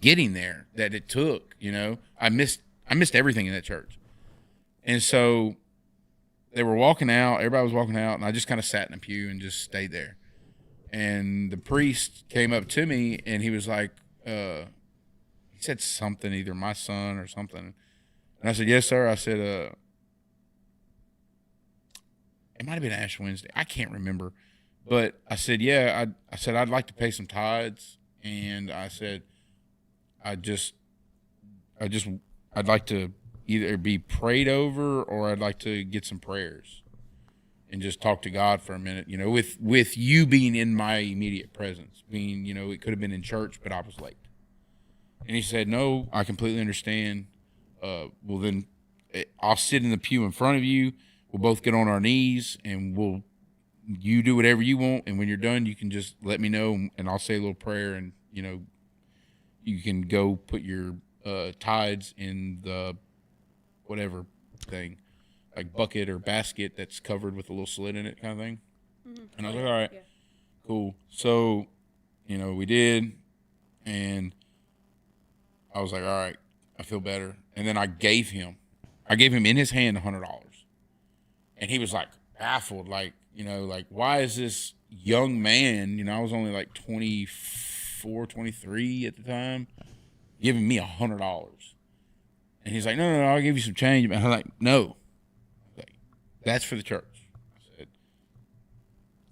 getting there that it took, you know. I missed everything in that church. And so they were walking out, everybody was walking out, and I just kind of sat in a pew and just stayed there. And the priest came up to me, and he was like, he said something, either my son or something. And I said, yes, sir. I said, it might have been Ash Wednesday. I can't remember. But I said, yeah, I said, I'd like to pay some tithes. And I said, I I'd like to either be prayed over or I'd like to get some prayers and just talk to God for a minute, with you being in my immediate presence, being, it could have been in church, but I was late. And he said, no, I completely understand. Well, then I'll sit in the pew in front of you. We'll both get on our knees and you do whatever you want. And when you're done, you can just let me know and I'll say a little prayer and, you can go put your tithes in the whatever thing, like bucket or basket that's covered with a little slit in it kind of thing. Mm-hmm. And I was like, all right, cool. So, we did. And I was like, all right, I feel better. And then I gave him in his hand $100. And he was like baffled, like, why is this young man, I was only like 24, 23 at the time, giving me $100. And he's like, no, I'll give you some change. And I'm like, no, that's for the church. I said,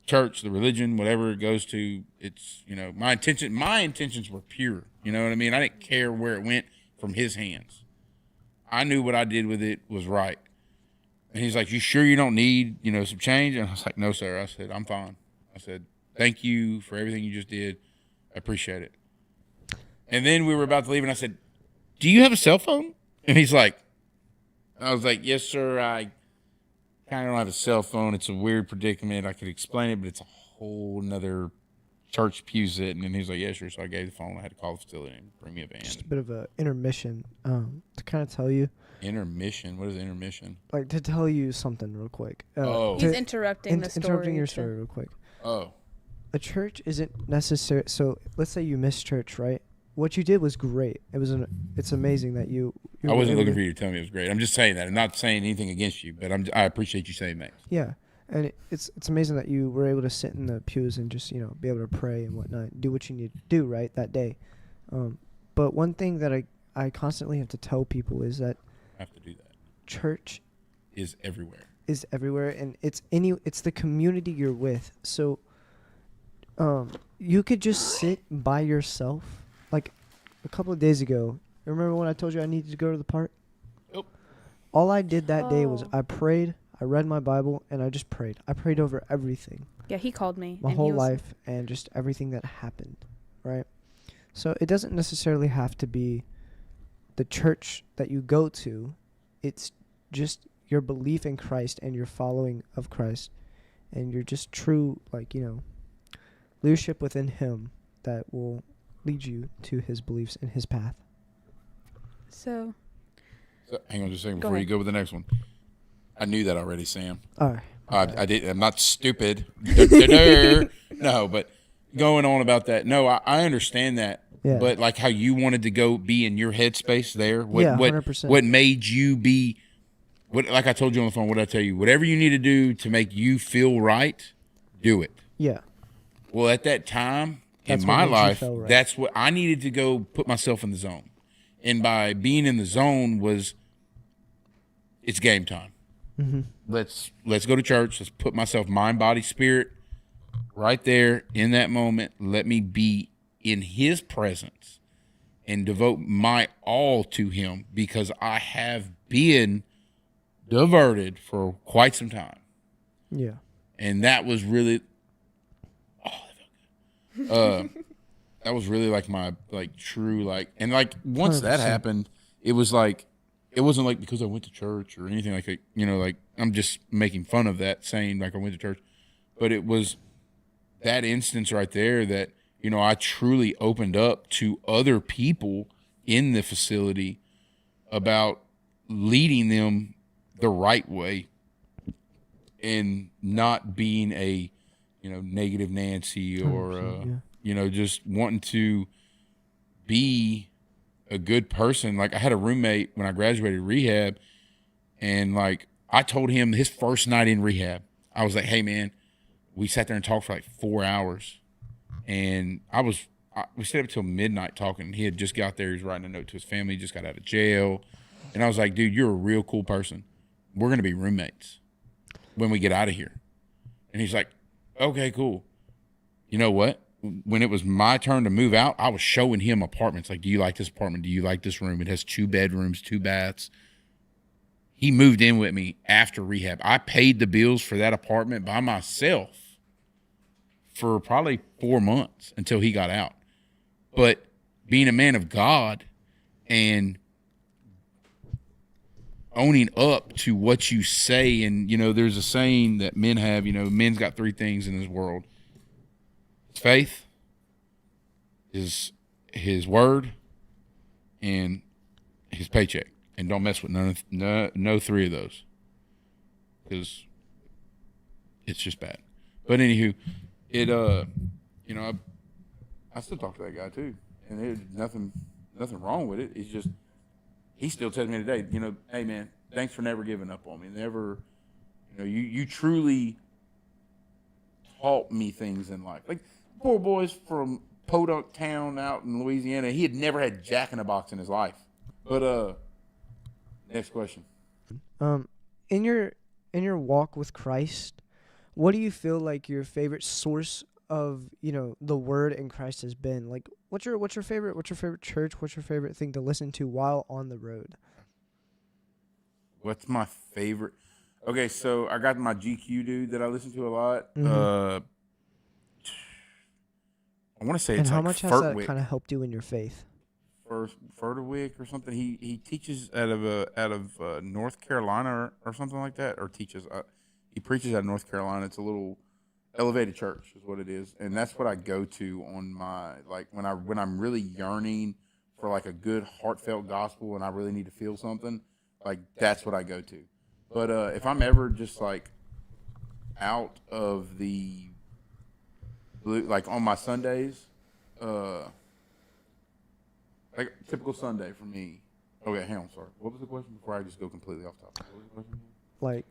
church, the religion, whatever it goes to, it's, my intentions were pure. You know what I mean? I didn't care where it went from his hands. I knew what I did with it was right. And he's like, you sure you don't need, some change? And I was like, no, sir. I said, I'm fine. I said, thank you for everything you just did. I appreciate it. And then we were about to leave, and I said, do you have a cell phone? And he's like, I was like, yes, sir. I kind of don't have a cell phone. It's a weird predicament. I could explain it, but it's a whole nother church pew sitting. And he's like, yeah, sure. So I gave the phone. I had to call the facility and bring me a van. Just a bit of an intermission to kind of tell you. Intermission? What is intermission? Like to tell you something real quick. He's interrupting the story. Interrupting your story real quick. Oh. A church isn't necessary. So let's say you missed church, right? What you did was great. It's amazing that you I wasn't looking for you to tell me it was great. I'm just saying that. I'm not saying anything against you, but I appreciate you saying that. Yeah, and it's amazing that you were able to sit in the pews and just be able to pray and whatnot, do what you need to do right that day. But one thing that I constantly have to tell people is that I have to do that. Church is everywhere. And it's the community you're with. So you could just sit by yourself. Like a couple of days ago, remember when I told you I needed to go to the park? Nope. All I did that day was I prayed, I read my Bible, and I just prayed. I prayed over everything. Yeah, he called me. My whole life and just everything that happened, right? So it doesn't necessarily have to be the church that you go to. It's just your belief in Christ and your following of Christ. And your just true, leadership within him that will lead you to his beliefs and his path. So hang on just a second before you go with the next one. I knew that already, Sam. All right. I did. I'm not stupid. No, but going on about that. No, I understand that. Yeah. But like how you wanted to go be in your headspace there. 100%. What made you be? Like I told you on the phone. What did I tell you? Whatever you need to do to make you feel right, do it. Yeah. Well, at that time in my life, that's what I needed to go put myself in the zone. And by being in the zone it's game time. Mm-hmm. Let's go to church. Let's put myself, mind, body, spirit, right there in that moment. Let me be in his presence and devote my all to him because I have been diverted for quite some time. Yeah. And that was really, that was really like my true and once 100%. That happened, it was it wasn't because I went to church or anything like that. I'm just making fun of that, saying I went to church, but it was that instance right there that I truly opened up to other people in the facility about leading them the right way and not being a negative Nancy or just wanting to be a good person. I had a roommate when I graduated rehab, and I told him his first night in rehab, I was like, hey man, we sat there and talked for 4 hours, and we stayed up till midnight talking. He had just got there. He was writing a note to his family. He just got out of jail. And I was like, dude, you're a real cool person. We're going to be roommates when we get out of here. And he's like, okay, cool. You know what? when it was my turn to move out, I was showing him apartments. Like, do you like this apartment? Do you like this room? It has 2 bedrooms, 2 baths. He moved in with me after rehab. I paid the bills for that apartment by myself for probably 4 months until he got out. But being a man of God and owning up to what you say, and, there's a saying that men have, men's got 3 things in this world. It's faith, his word, and his paycheck. And don't mess with no 3 of those, because it's just bad. But anywho, I still talk to that guy too, and there's nothing wrong with it. It's just he still tells me today, hey man, thanks for never giving up on me. Never, you truly taught me things in life. Like, poor boy's from Podunk Town out in Louisiana. He had never had Jack in a Box in his life. But next question. In your walk with Christ, what do you feel like your favorite source of, the word in Christ has been? Like, what's your favorite church? What's your favorite thing to listen to while on the road? What's my favorite? Okay, so I got my GQ dude that I listen to a lot. Mm-hmm. I want to say and it's how like much has that Furtwick. kind of helped you in your faith? Furtwick or something. He teaches out of North Carolina or something like that, or teaches. He preaches out of North Carolina. It's a little elevated church, is what it is, and that's what I go to on my, like, when I'm really yearning for like a good heartfelt gospel and I really need to feel something. Like, that's what I go to. But if I'm ever just like out of the blue, like on my Sundays, like typical Sunday for me. Okay, hang on, sorry. What was the question before I just go completely off topic? What was the question again? Like,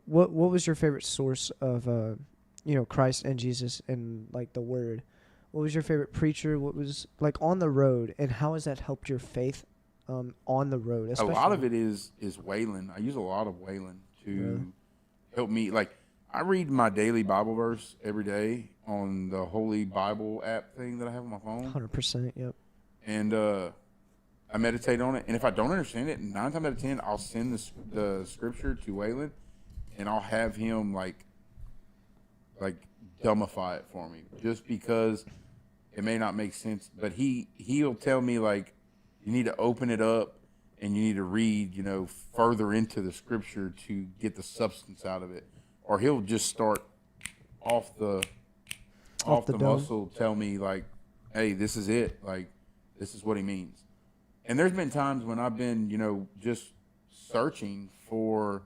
what was your favorite source of Christ and Jesus and like the Word? What was your favorite preacher? What was like on the road, and how has that helped your faith on the road? A lot of it is Waylon. I use a lot of Waylon to help me. Like, I read my daily Bible verse every day on the Holy Bible app thing that I have on my phone. 100%, yep. And I meditate on it. And if I don't understand it, 9 times out of 10, I'll send the scripture to Waylon, and I'll have him like dumbify it for me, just because it may not make sense. But he'll tell me, like, you need to open it up and you need to read, further into the scripture to get the substance out of it. Or he'll just start off the muscle, tell me, like, hey, this is it. Like, this is what he means. And there's been times when I've been, just searching for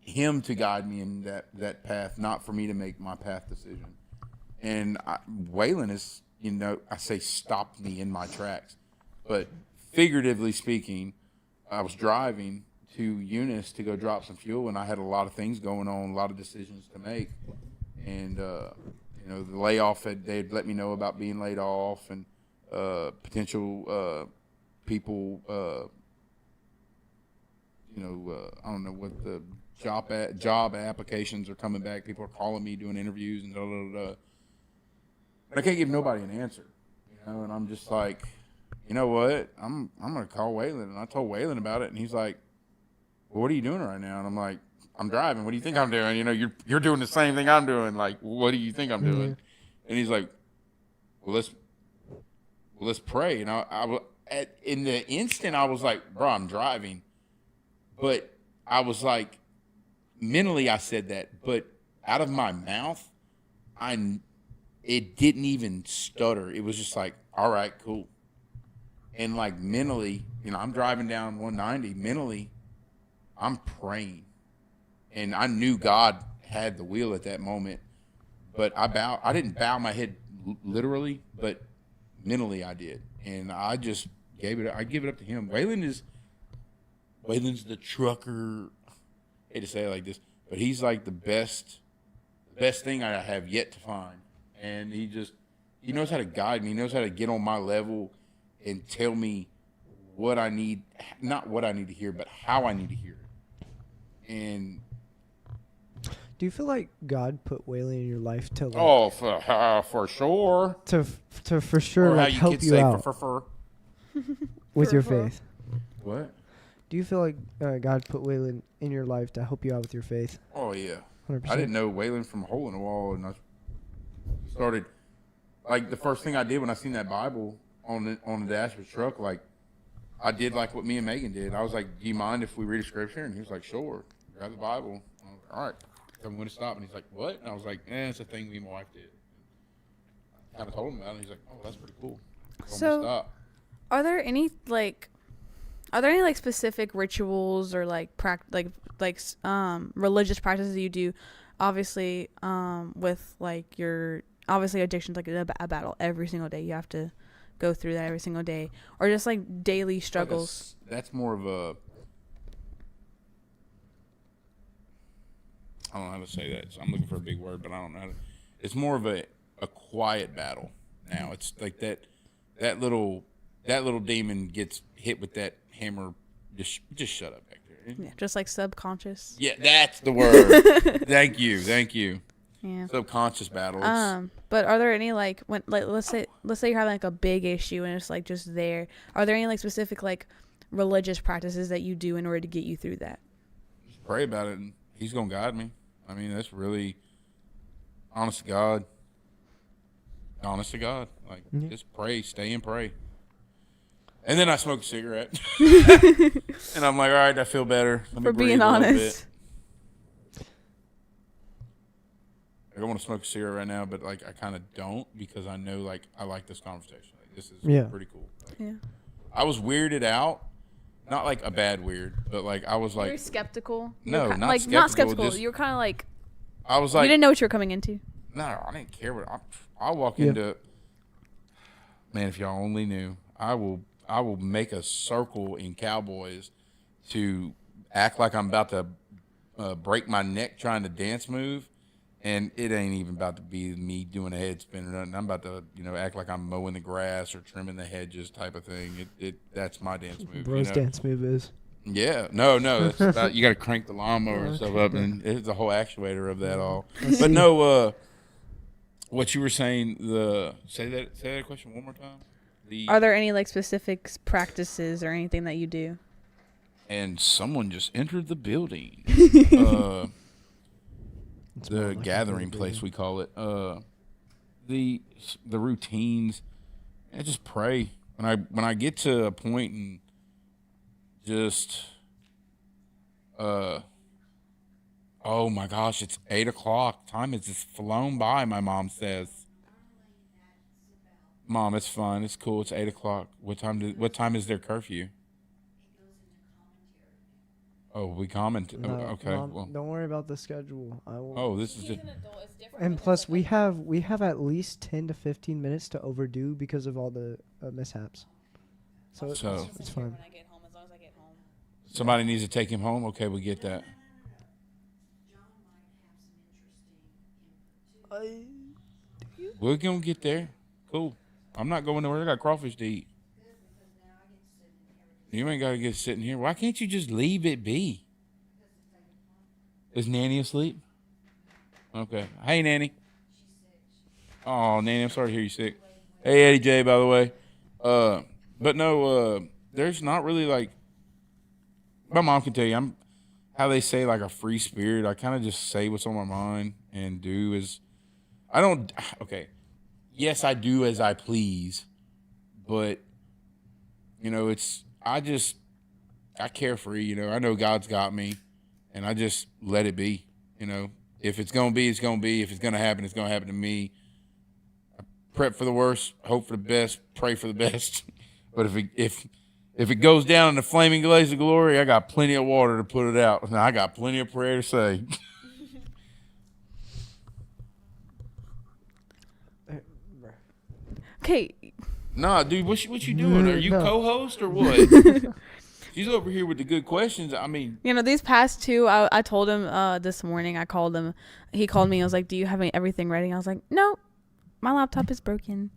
him to guide me in that path, not for me to make my path decision. And Waylon is, I say stopped me in my tracks. But figuratively speaking, I was driving to Eunice to go drop some fuel, and I had a lot of things going on, a lot of decisions to make. And, the layoff, they had let me know about being laid off, and potential people, I don't know what the job applications are coming back. People are calling me, doing interviews, and But I can't give nobody an answer, and I'm just like, you know what? I'm gonna call Waylon. And I told Waylon about it, and he's like, well, what are you doing right now? And I'm like, I'm driving. What do you think I'm doing? You're doing the same thing I'm doing. Like, what do you think I'm doing? And he's like, well, let's pray. And in the instant, I was like, bro, I'm driving. But I was like, mentally, I said that, but out of my mouth, it didn't even stutter. It was just like, all right, cool. And like mentally, I'm driving down 190. Mentally, I'm praying, and I knew God had the wheel at that moment. But I didn't bow my head literally, but mentally I did, and I just I give it up to him. Waylon's the trucker. I hate to say it like this, but he's like the best thing I have yet to find. And he knows how to guide me. He knows how to get on my level and tell me what I need, not what I need to hear, but how I need to hear it. And Do you feel like God put Waylon in your life to like Oh, for sure. to for sure Or how like you help kids you say out with your For. faith? What? Do you feel like God put Waylon in your life to help you out with your faith? Oh yeah. 100%. I didn't know Waylon from Hole in the Wall, and I started like the first thing I did when I seen that Bible on the dash of his truck. Like I did like what me and Megan did. I was like, "Do you mind if we read a scripture?" And he was like, "Sure." Grab the Bible. I was like, all right. Tell me when to stop. And he's like, "What?" And I was like, "It's a thing me and my wife did." I kind of told him about it. And he's like, "Oh, that's pretty cool." Told me to So, stop. are there any like specific rituals or like religious practices you do? Obviously, with like your obviously addiction's like a battle every single day. You have to go through that every single day, or just like daily struggles. That's more of a. I don't know how to say that. So I'm looking for a big word, but I don't know how to. It's more of a quiet battle now. It's like that little demon gets hit with that hammer. Just shut up back there. Yeah, just like subconscious. Yeah, that's the word. Thank you. Yeah. Subconscious battle. But are there any like when like let's say you're having like a big issue and it's like just there? Are there any like specific like religious practices that you do in order to get you through that? Just pray about it, and He's gonna guide me. I mean, that's really honest to God. Honest to God, like just pray, stay and pray. And then I smoke a cigarette, and I'm like, all right, I feel better. Let me For breathe being a little honest. bit. I don't want to smoke a cigarette right now, but like I kind of don't because I know like I like this conversation. Like this is pretty cool. Like, Yeah. I was weirded out, not like a bad weird, but like I was You were like, skeptical. No, Not not skeptical. skeptical, just- You were kind of like I was you like, didn't know what you were coming into. no, I didn't care what I'll walk into. Man, if y'all only knew, I will make a circle in Cowboys to act like I'm about to break my neck trying to dance move, and it ain't even about to be me doing a head spin or nothing. I'm about to act like I'm mowing the grass or trimming the hedges type of thing. That's my dance move. Bro's dance move is. Yeah, no, it's about, you got to crank the lawnmower and stuff up, and it's the whole actuator of that all. But no, what you were saying, say that question one more time. Are there any like specific practices or anything that you do? And someone just entered the building. The gathering place we call it. The routines, and just pray. When I get to a point and just oh my gosh, it's 8:00. Time has just flown by, my mom says. Mom, it's fine. It's cool. It's 8:00. What time is their curfew? Oh, we comment. No, okay. Mom, Well, don't worry about the schedule. I will. oh, this is just. And plus, we have at least 10 to 15 minutes to overdo because of all the mishaps. So it's fine. When I get home, as long as I get home. Somebody needs to take him home. Okay, we get that. We're gonna get there. Cool. I'm not going nowhere. I got crawfish to eat. You ain't got to get sitting here. Why can't you just leave it be? Is Nanny asleep? Okay. Hey, Nanny. Oh, Nanny, I'm sorry to hear you sick. Hey, Eddie J, by the way. But no, there's not really like. My mom can tell you, I'm how they say like a free spirit. I kind of just say what's on my mind and do as. I don't. Okay. Yes, I do as I please, but it's. I carefree. I know God's got me, and I just let it be. If it's gonna be, it's gonna be. If it's gonna happen, it's gonna happen to me. I prep for the worst, hope for the best, pray for the best. But if it goes down in the flaming blaze of glory, I got plenty of water to put it out, and I got plenty of prayer to say. Okay. Nah, dude, what you doing? Are you co-host or what? She's over here with the good questions. I mean, these past two, I told him this morning. I called him. He called me. I was like, "Do you have everything ready?" I was like, "No, my laptop is broken.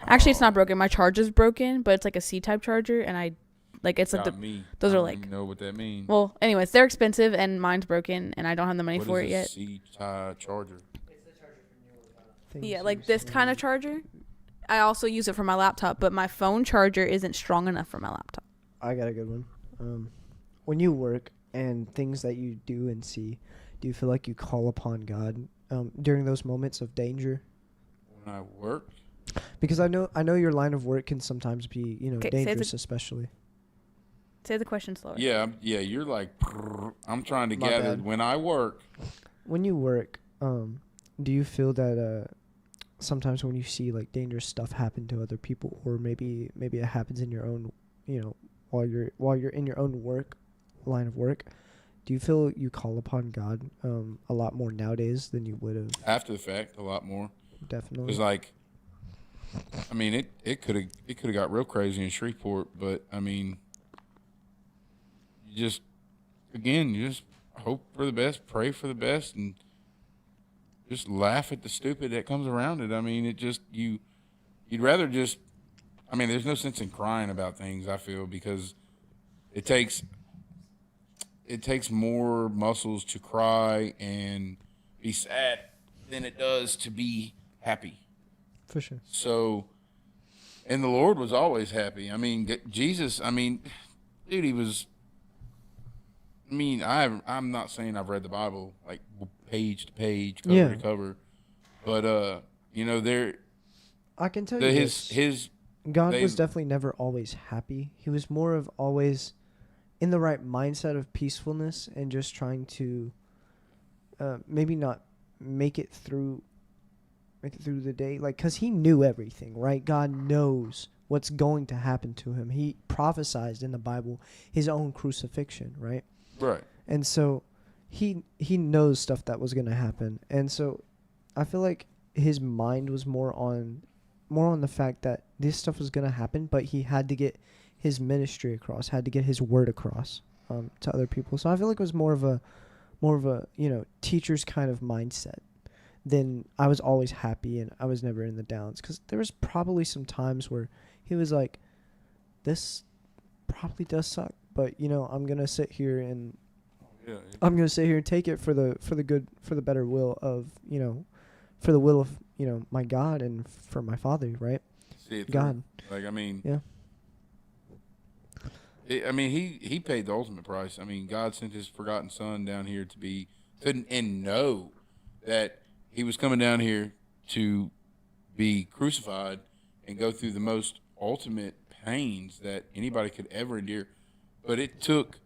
Actually, it's not broken. My charger's broken, but it's like a C-type charger, and Like it's like Got me. those I are don't like even know what that means. well, anyways, they're expensive and mine's broken and I don't have the money What for is it a yet. C-tie charger? Things Yeah, like use this for- kind of charger. I also use it for my laptop, but my phone charger isn't strong enough for my laptop. I got a good one. When you work and things that you do and see, do you feel like you call upon God during those moments of danger? When I work, Because I know your line of work can sometimes be, Okay, say the- dangerous, especially. Say the question slower. yeah, you're like, I'm trying to My gather. bad. When I work, When you work, do you feel that sometimes when you see like dangerous stuff happen to other people, or maybe it happens in your own, while you're in your own line of work, do you feel you call upon God a lot more nowadays than you would have? after the fact, a lot more. Definitely. Because, like, I mean, it could have got real crazy in Shreveport, but I mean, you just hope for the best, pray for the best, and just laugh at the stupid that comes around it. I mean, you'd rather just. I mean, there's no sense in crying about things. I feel because it takes more muscles to cry and be sad than it does to be happy. For sure. So, and the Lord was always happy. I mean, Jesus, I mean, dude, he was, I mean, I'm not saying I've read the Bible like page to page, cover to cover, but, there, I can tell you this. God was definitely never always happy. He was more of always in the right mindset of peacefulness and just trying to maybe not make it through the day, like, because he knew everything, right? God knows what's going to happen to him. He prophesied in the Bible his own crucifixion, right? Right. And so he knows stuff that was going to happen. And so I feel like his mind was more on the fact that this stuff was going to happen, but he had to get his ministry across, had to get his word across to other people. So I feel like it was more of a teacher's kind of mindset than I was always happy and I was never in the downs. Because there was probably some times where he was like, this probably does suck, but I'm gonna sit here and take it for the good, for the better will of for the will of my God and for my Father, right? See it God. through. Like, I mean, Yeah. He paid the ultimate price. I mean, God sent his forgotten son down here and know that he was coming down here to be crucified and go through the most ultimate pains that anybody could ever endure. But it took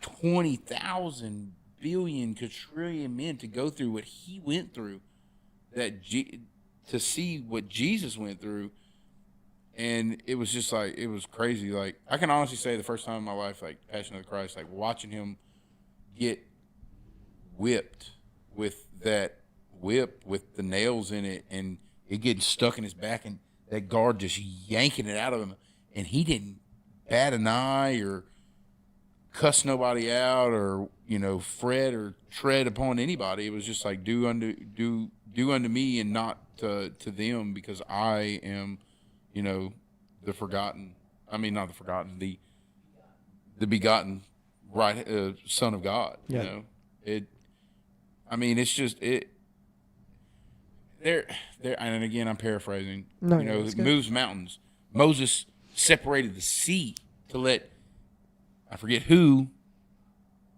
20,000 billion quadrillion men to go through what he went through, to see what Jesus went through. And it was just like, it was crazy. Like, I can honestly say the first time in my life, like, Passion of the Christ, like, watching him get whipped with that whip with the nails in it and it getting stuck in his back and that guard just yanking it out of him. And he didn't bat an eye or cuss nobody out or, fret or tread upon anybody. It was just like, do unto me and not to them, because I am, the forgotten. I mean, not the forgotten, the begotten, right, Son of God. Yeah. I mean, it's just it. There, and again, I'm paraphrasing. No, it moves mountains. Moses separated the sea to let, I forget who,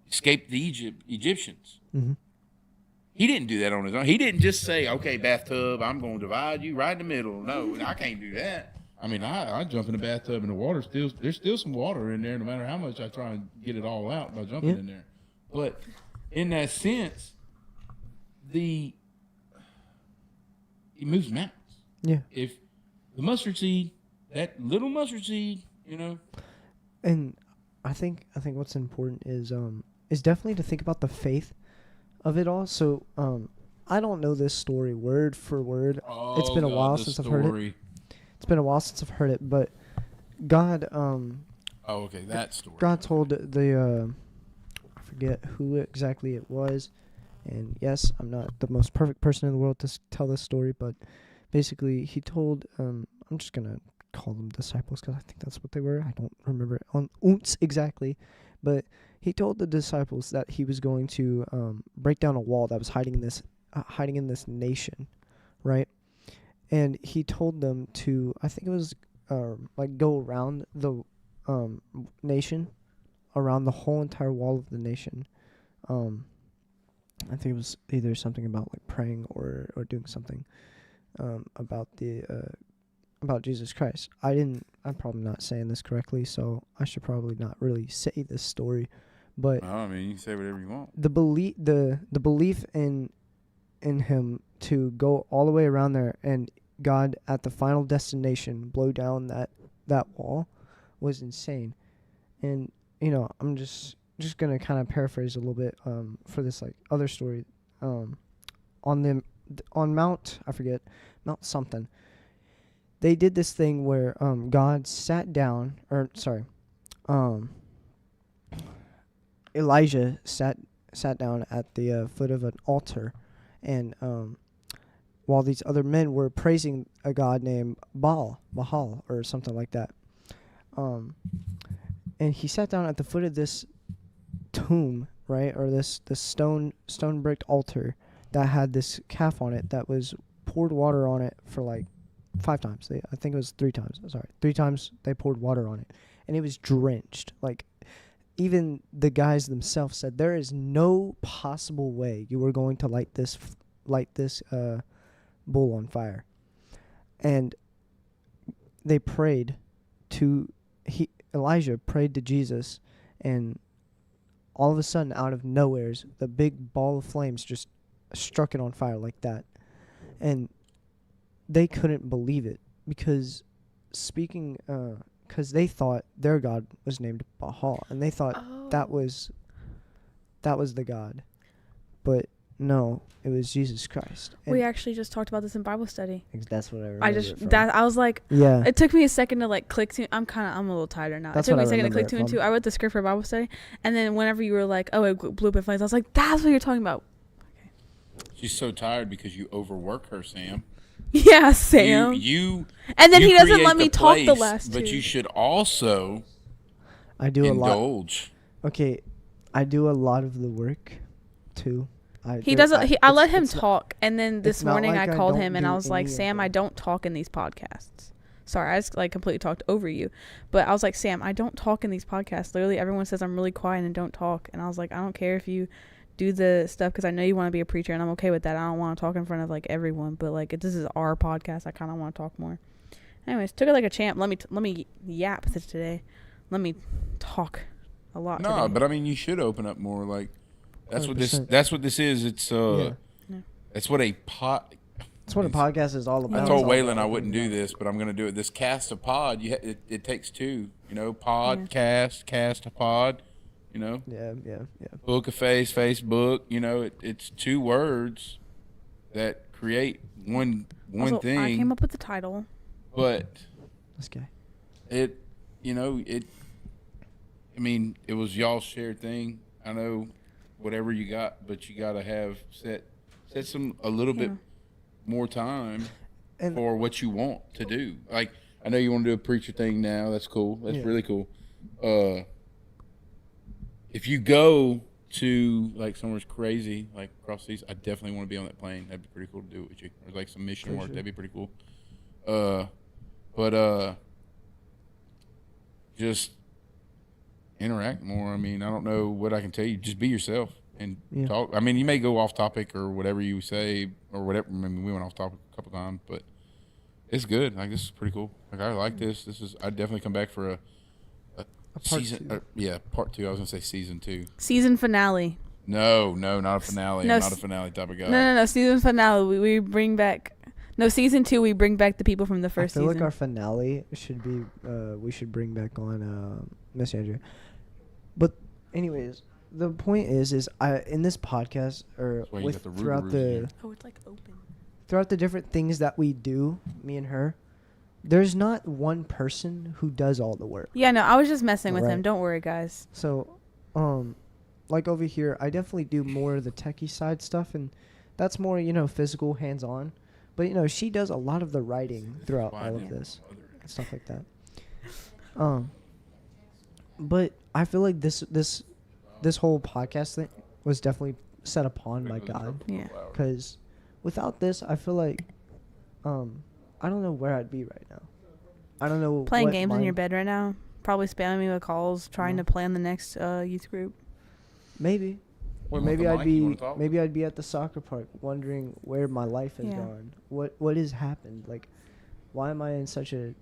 escape the Egyptians. Mm-hmm. He didn't do that on his own. He didn't just say, "Okay, bathtub, I'm going to divide you right in the middle." No, I can't do that. I mean, I jump in the bathtub and the water there's still some water in there, no matter how much I try and get it all out by jumping in there. But in that sense, he moves mountains. Yeah. If the mustard seed, that little mustard seed, And I think what's important is definitely to think about the faith of it all. So I don't know this story word for word. It's been a while since I've heard it. It's been a while since I've heard it, but God okay, that story. God told I forget who exactly it was, and yes, I'm not the most perfect person in the world to tell this story, but basically he told I'm just gonna call them disciples because I think that's what they were. I don't remember on ounce exactly, but he told the disciples that he was going to break down a wall that was hiding in this nation, right? And he told them to, I think it was go around the nation, around the whole entire wall of the nation. I think it was either something about like praying or doing something about Jesus Christ. I'm probably not saying this correctly, so I should probably not really say this story, but I mean, you can say whatever you want. the belief in him to go all the way around there and God at the final destination blow down that wall was insane. And I'm just gonna kind of paraphrase a little bit for this like other story on Mount, I forget, Mount something. They did this thing where God sat down, or sorry, Elijah sat down at the foot of an altar, and while these other men were praising a god named Baal, or something like that, and he sat down at the foot of this tomb, right, or this stone bricked altar that had this calf on it that was poured water on it for like 5 times. I think it was 3 times. Sorry, 3 times they poured water on it, and it was drenched. Like, even the guys themselves said there is no possible way you were going to light this bull on fire. And they prayed to Elijah prayed to Jesus, and all of a sudden, out of nowheres, the big ball of flames just struck it on fire like that. And they couldn't believe it because they thought their god was named Baal, and they thought that was the god, but no, it was Jesus Christ. And We actually just talked about this in Bible study. that's what I remember. I was like, yeah. it took me a second to like click to. I'm a little tired now. That's it took what me a I second to click remember to it and two. I wrote the script for Bible study, and then whenever you were like, oh, it blew up in flames, I was like, that's what you're talking about. She's so tired because you overwork her, Sam. Yeah, Sam. You and then you he doesn't create let me the talk the place, last two. But you should also I do indulge. Okay, I do a lot of the work too. I let him talk, and then this it's not morning like I I called don't him and do I was like, any of Sam, it. I don't talk in these podcasts. Sorry, I just like completely talked over you, but I was like, Sam, I don't talk in these podcasts. Literally, everyone says I'm really quiet and don't talk, and I was like, I don't care if you do the stuff because I know you want to be a preacher, and I'm okay with that. I don't want to talk in front of like everyone, but like if this is our podcast, I kind of want to talk more. Anyways, took it like a champ. Let me yap this today. Let me talk a lot. No, today. but I mean, you should open up more. Like that's 100%. what this is. It's That's what a That's what a podcast is all about. I told Waylon I wouldn't do this, but I'm going to do it. This cast a pod, it takes 2. Podcast, cast a pod. Yeah. Book a face, Facebook. It's 2 words that create one also, thing. I came up with the title. But This guy. it was y'all's shared thing. I know whatever you got, but you got to have set a little bit more time And for what you want to do. Like, I know you want to do a preacher thing now. That's cool. That's really cool. If you go to like somewhere crazy, like across seas, I definitely want to be on that plane. That'd be pretty cool to do it with you. Or like some mission work. Sure. That'd be pretty cool. But just interact more. I mean, I don't know what I can tell you. Just be yourself and talk. I mean, you may go off topic or whatever you say or whatever. I mean, we went off topic a couple times, but it's good. Like, this is pretty cool. Like, I like this. I'd definitely come back for a part season. 2. Part 2. I was gonna say season 2. Season finale. No, not a finale. No, I'm not a finale type of guy. No. Season finale. We bring back. No, season 2. We bring back the people from the first I feel season. like our finale should be. We should bring back on Miss Andrew. But anyways, the point is I in this podcast or throughout the it's like open. Throughout the different things that we do, me and her, there's not one person who does all the work. Yeah, no, I was just messing with him. Right. Don't worry, guys. So, like over here, I definitely do more of the techie side stuff, and that's more, physical, hands-on. But, she does a lot of the writing throughout all of this. stuff like that. But I feel like this whole podcast thing was definitely set upon by God. Yeah. Because without this, I feel like I don't know where I'd be right now. I don't know. Playing what games in mind- your bed right now. Probably spamming me with calls, trying to plan the next youth group. Maybe. Or You want maybe the I'd mic? You be wanna talk? maybe I'd be at the soccer park wondering where my life has Yeah. gone. What has happened? Like, why am I in such a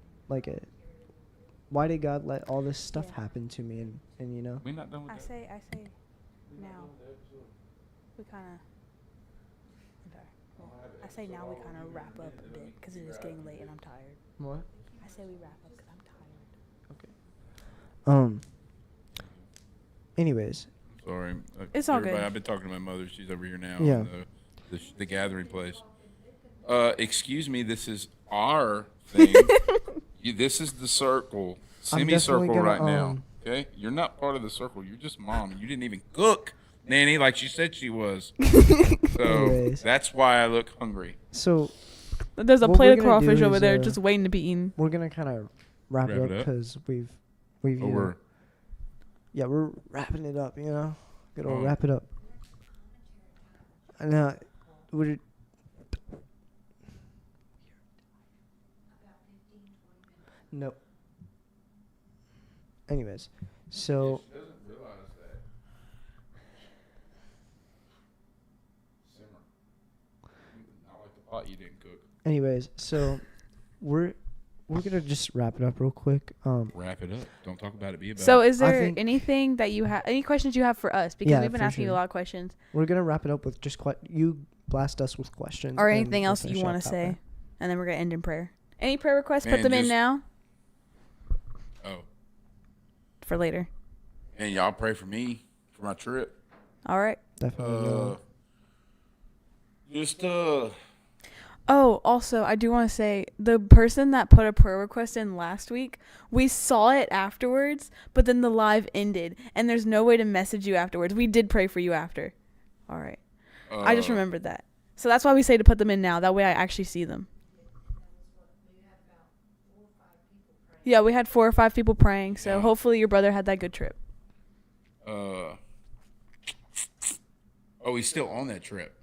why did God let all this stuff happen to me? And you know, We not done with I that. say now. We kind of. I say now we kind of wrap up a bit because it is getting late and I'm tired. what? I say we wrap up because I'm tired. Anyways, Sorry. It's all Everybody, good. I've been talking to my mother. She's over here now. Yeah. In the gathering place. Excuse me. This is our thing. This is the circle. I'm Semicircle definitely right gonna, now. Okay? You're not part of the circle. You're just mom. You didn't even cook, Nanny, like she said she was. So Anyways. that's why I look hungry. so There's a What plate we're of gonna do crawfish over is, there just waiting to be eaten. we're gonna kind of wrap it up because we've Oh, you know, we're we're wrapping it up. You know, gotta Oh. wrap it up. And we're nope. Anyways, so She doesn't realize that. Simmer. Not like the pot you didn't cook. anyways, so we're gonna just wrap it up real quick. Wrap it up. Don't talk about it. Be about So it. is I there think- anything that you have, any questions you have for us? Because Yeah, we've been for asking you a sure. lot of questions. We're gonna wrap it up with just you blast us with questions Or and anything we'll else that finish you want up to that way. say. And then we're going to end in prayer. Any prayer requests? Put Man, them in just- now Oh. for later. And y'all pray for me for my trip. All right. Definitely. Just Oh, also, I do want to say the person that put a prayer request in last week, we saw it afterwards, but then the live ended, and there's no way to message you afterwards. We did pray for you after. All right. I just remembered that. So that's why we say to put them in now. That way I actually see them. Yeah, we had 4 or 5 people praying, so Yeah. hopefully your brother had that good trip. Oh, he's still on that trip.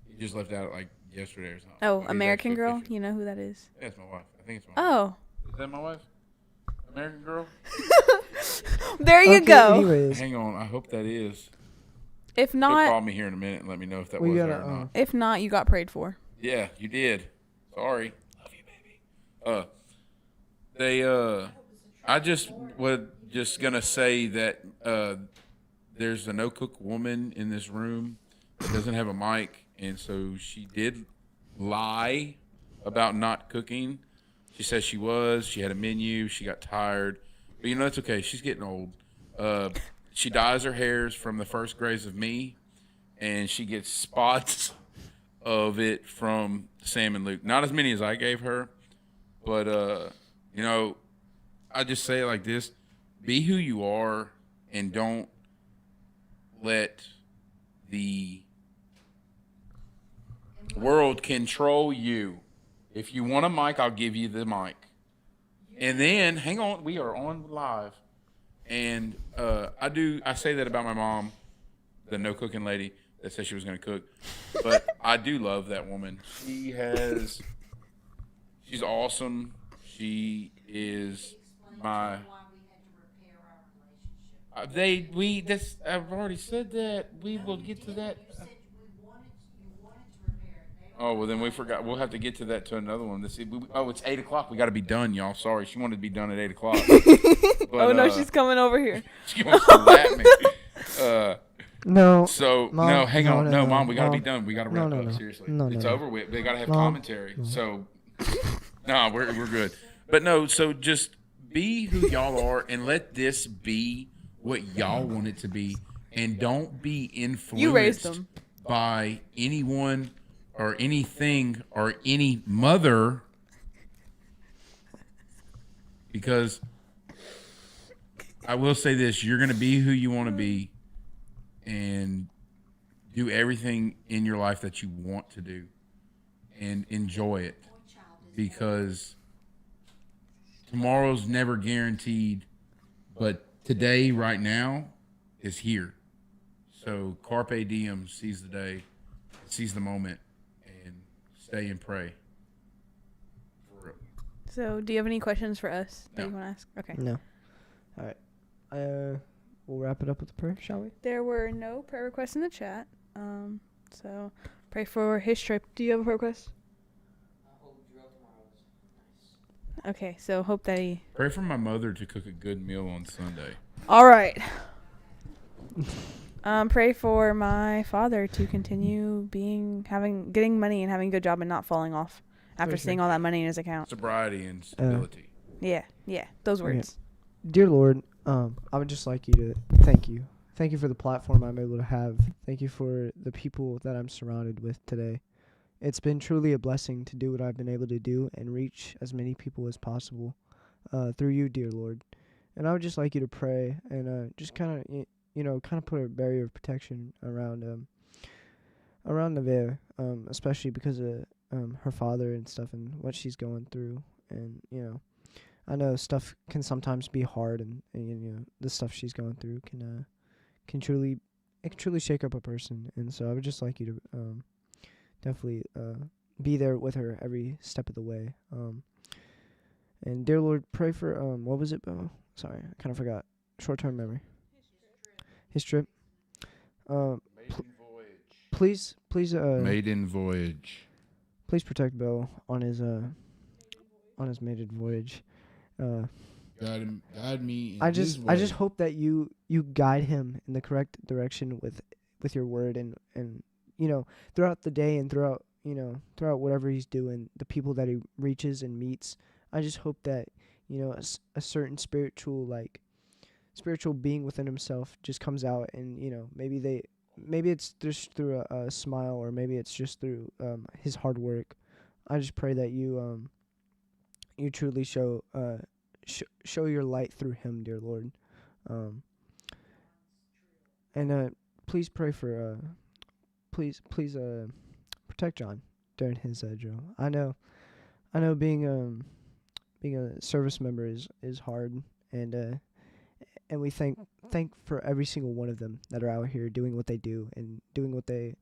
He just left out like yesterday or something. Oh, He's American actually Girl? official. You know who that is? Yeah, it's my wife. I think it's my wife. Oh, Is that my wife? American Girl? there you Okay, go. Anyways, Hang on. I hope that is. If She'll call not, me here in a minute and let me know if that We was gotta, her or not. if not, you got prayed for. Yeah, you did. Sorry. Love you, baby. I just was just gonna say that there's a no cook woman in this room that doesn't have a mic, and so she did lie about not cooking. She says she was. She had a menu. She got tired, but you know that's okay. She's getting old. She dyes her hairs from the first grays of me, and she gets spots of it from Sam and Luke. Not as many as I gave her, but you know, I just say it like this: be who you are, and don't let the world control you. If you want a mic, I'll give you the mic. And then, hang on, we are on live, and I say that about my mom, the no cooking lady that said she was going to cook, but I do love that woman. She's awesome. She is my. I've already said that. We will get to that. Oh, well, then we forgot. We'll have to get to that to another one. It's 8 o'clock. We got to be done, y'all. Sorry. She wanted to be done at 8 o'clock. But, Oh, no, she's coming over here. she wants to slap me. no. So, Mom, no, hang on. no, No, Mom, we got to be Mom. done. We got to No, wrap no, up, no. seriously. No, It's no. over with. They got to have Mom. commentary. So, no, we're good. But, no, so just be who y'all are and let this be what y'all want it to be. And don't be influenced You raised them. by anyone or anything or any mother, because I will say this: you're going to be who you want to be and do everything in your life that you want to do and enjoy it, because tomorrow's never guaranteed, but today, right now, is here. So carpe diem, seize the day, seize the moment, and stay and pray. For real. So, do you have any questions for us that No. you want to ask? Okay. No. All right. We'll wrap it up with a prayer, shall we? There were no prayer requests in the chat. So pray for his trip. Do you have a prayer request? I hope drill tomorrow is nice. Okay, so hope that he. Pray for my mother to cook a good meal on Sunday. All right. Pray for my father to continue getting money and having a good job and not falling off after For seeing sure. all that money in his account. Sobriety and stability. Yeah, those words. Dear Lord, I would just like you to thank you. Thank you for the platform I'm able to have. Thank you for the people that I'm surrounded with today. It's been truly a blessing to do what I've been able to do and reach as many people as possible through you, dear Lord. And I would just like you to pray and just kind of put a barrier of protection around Nevaeh, especially because of her father and stuff and what she's going through. And I know stuff can sometimes be hard, and the stuff she's going through can truly shake up a person. And so I would just like you to definitely be there with her every step of the way. And dear Lord, pray for what was it, Bo? Sorry, I kind of forgot. Short-term memory. His trip. Maiden voyage. Please, Maiden voyage. please protect Bo on his maiden voyage. Guide me. In I his just way. hope that you guide him in the correct direction with your word and throughout the day and throughout whatever he's doing, the people that he reaches and meets. I just hope that a certain spiritual being within himself just comes out, and maybe it's just through a smile, or maybe it's just through his hard work. I just pray that you truly show your light through him, dear Lord. And please pray for please protect John during his drill. I know being a service member is hard, and we thank for every single one of them that are out here doing what they do and doing what they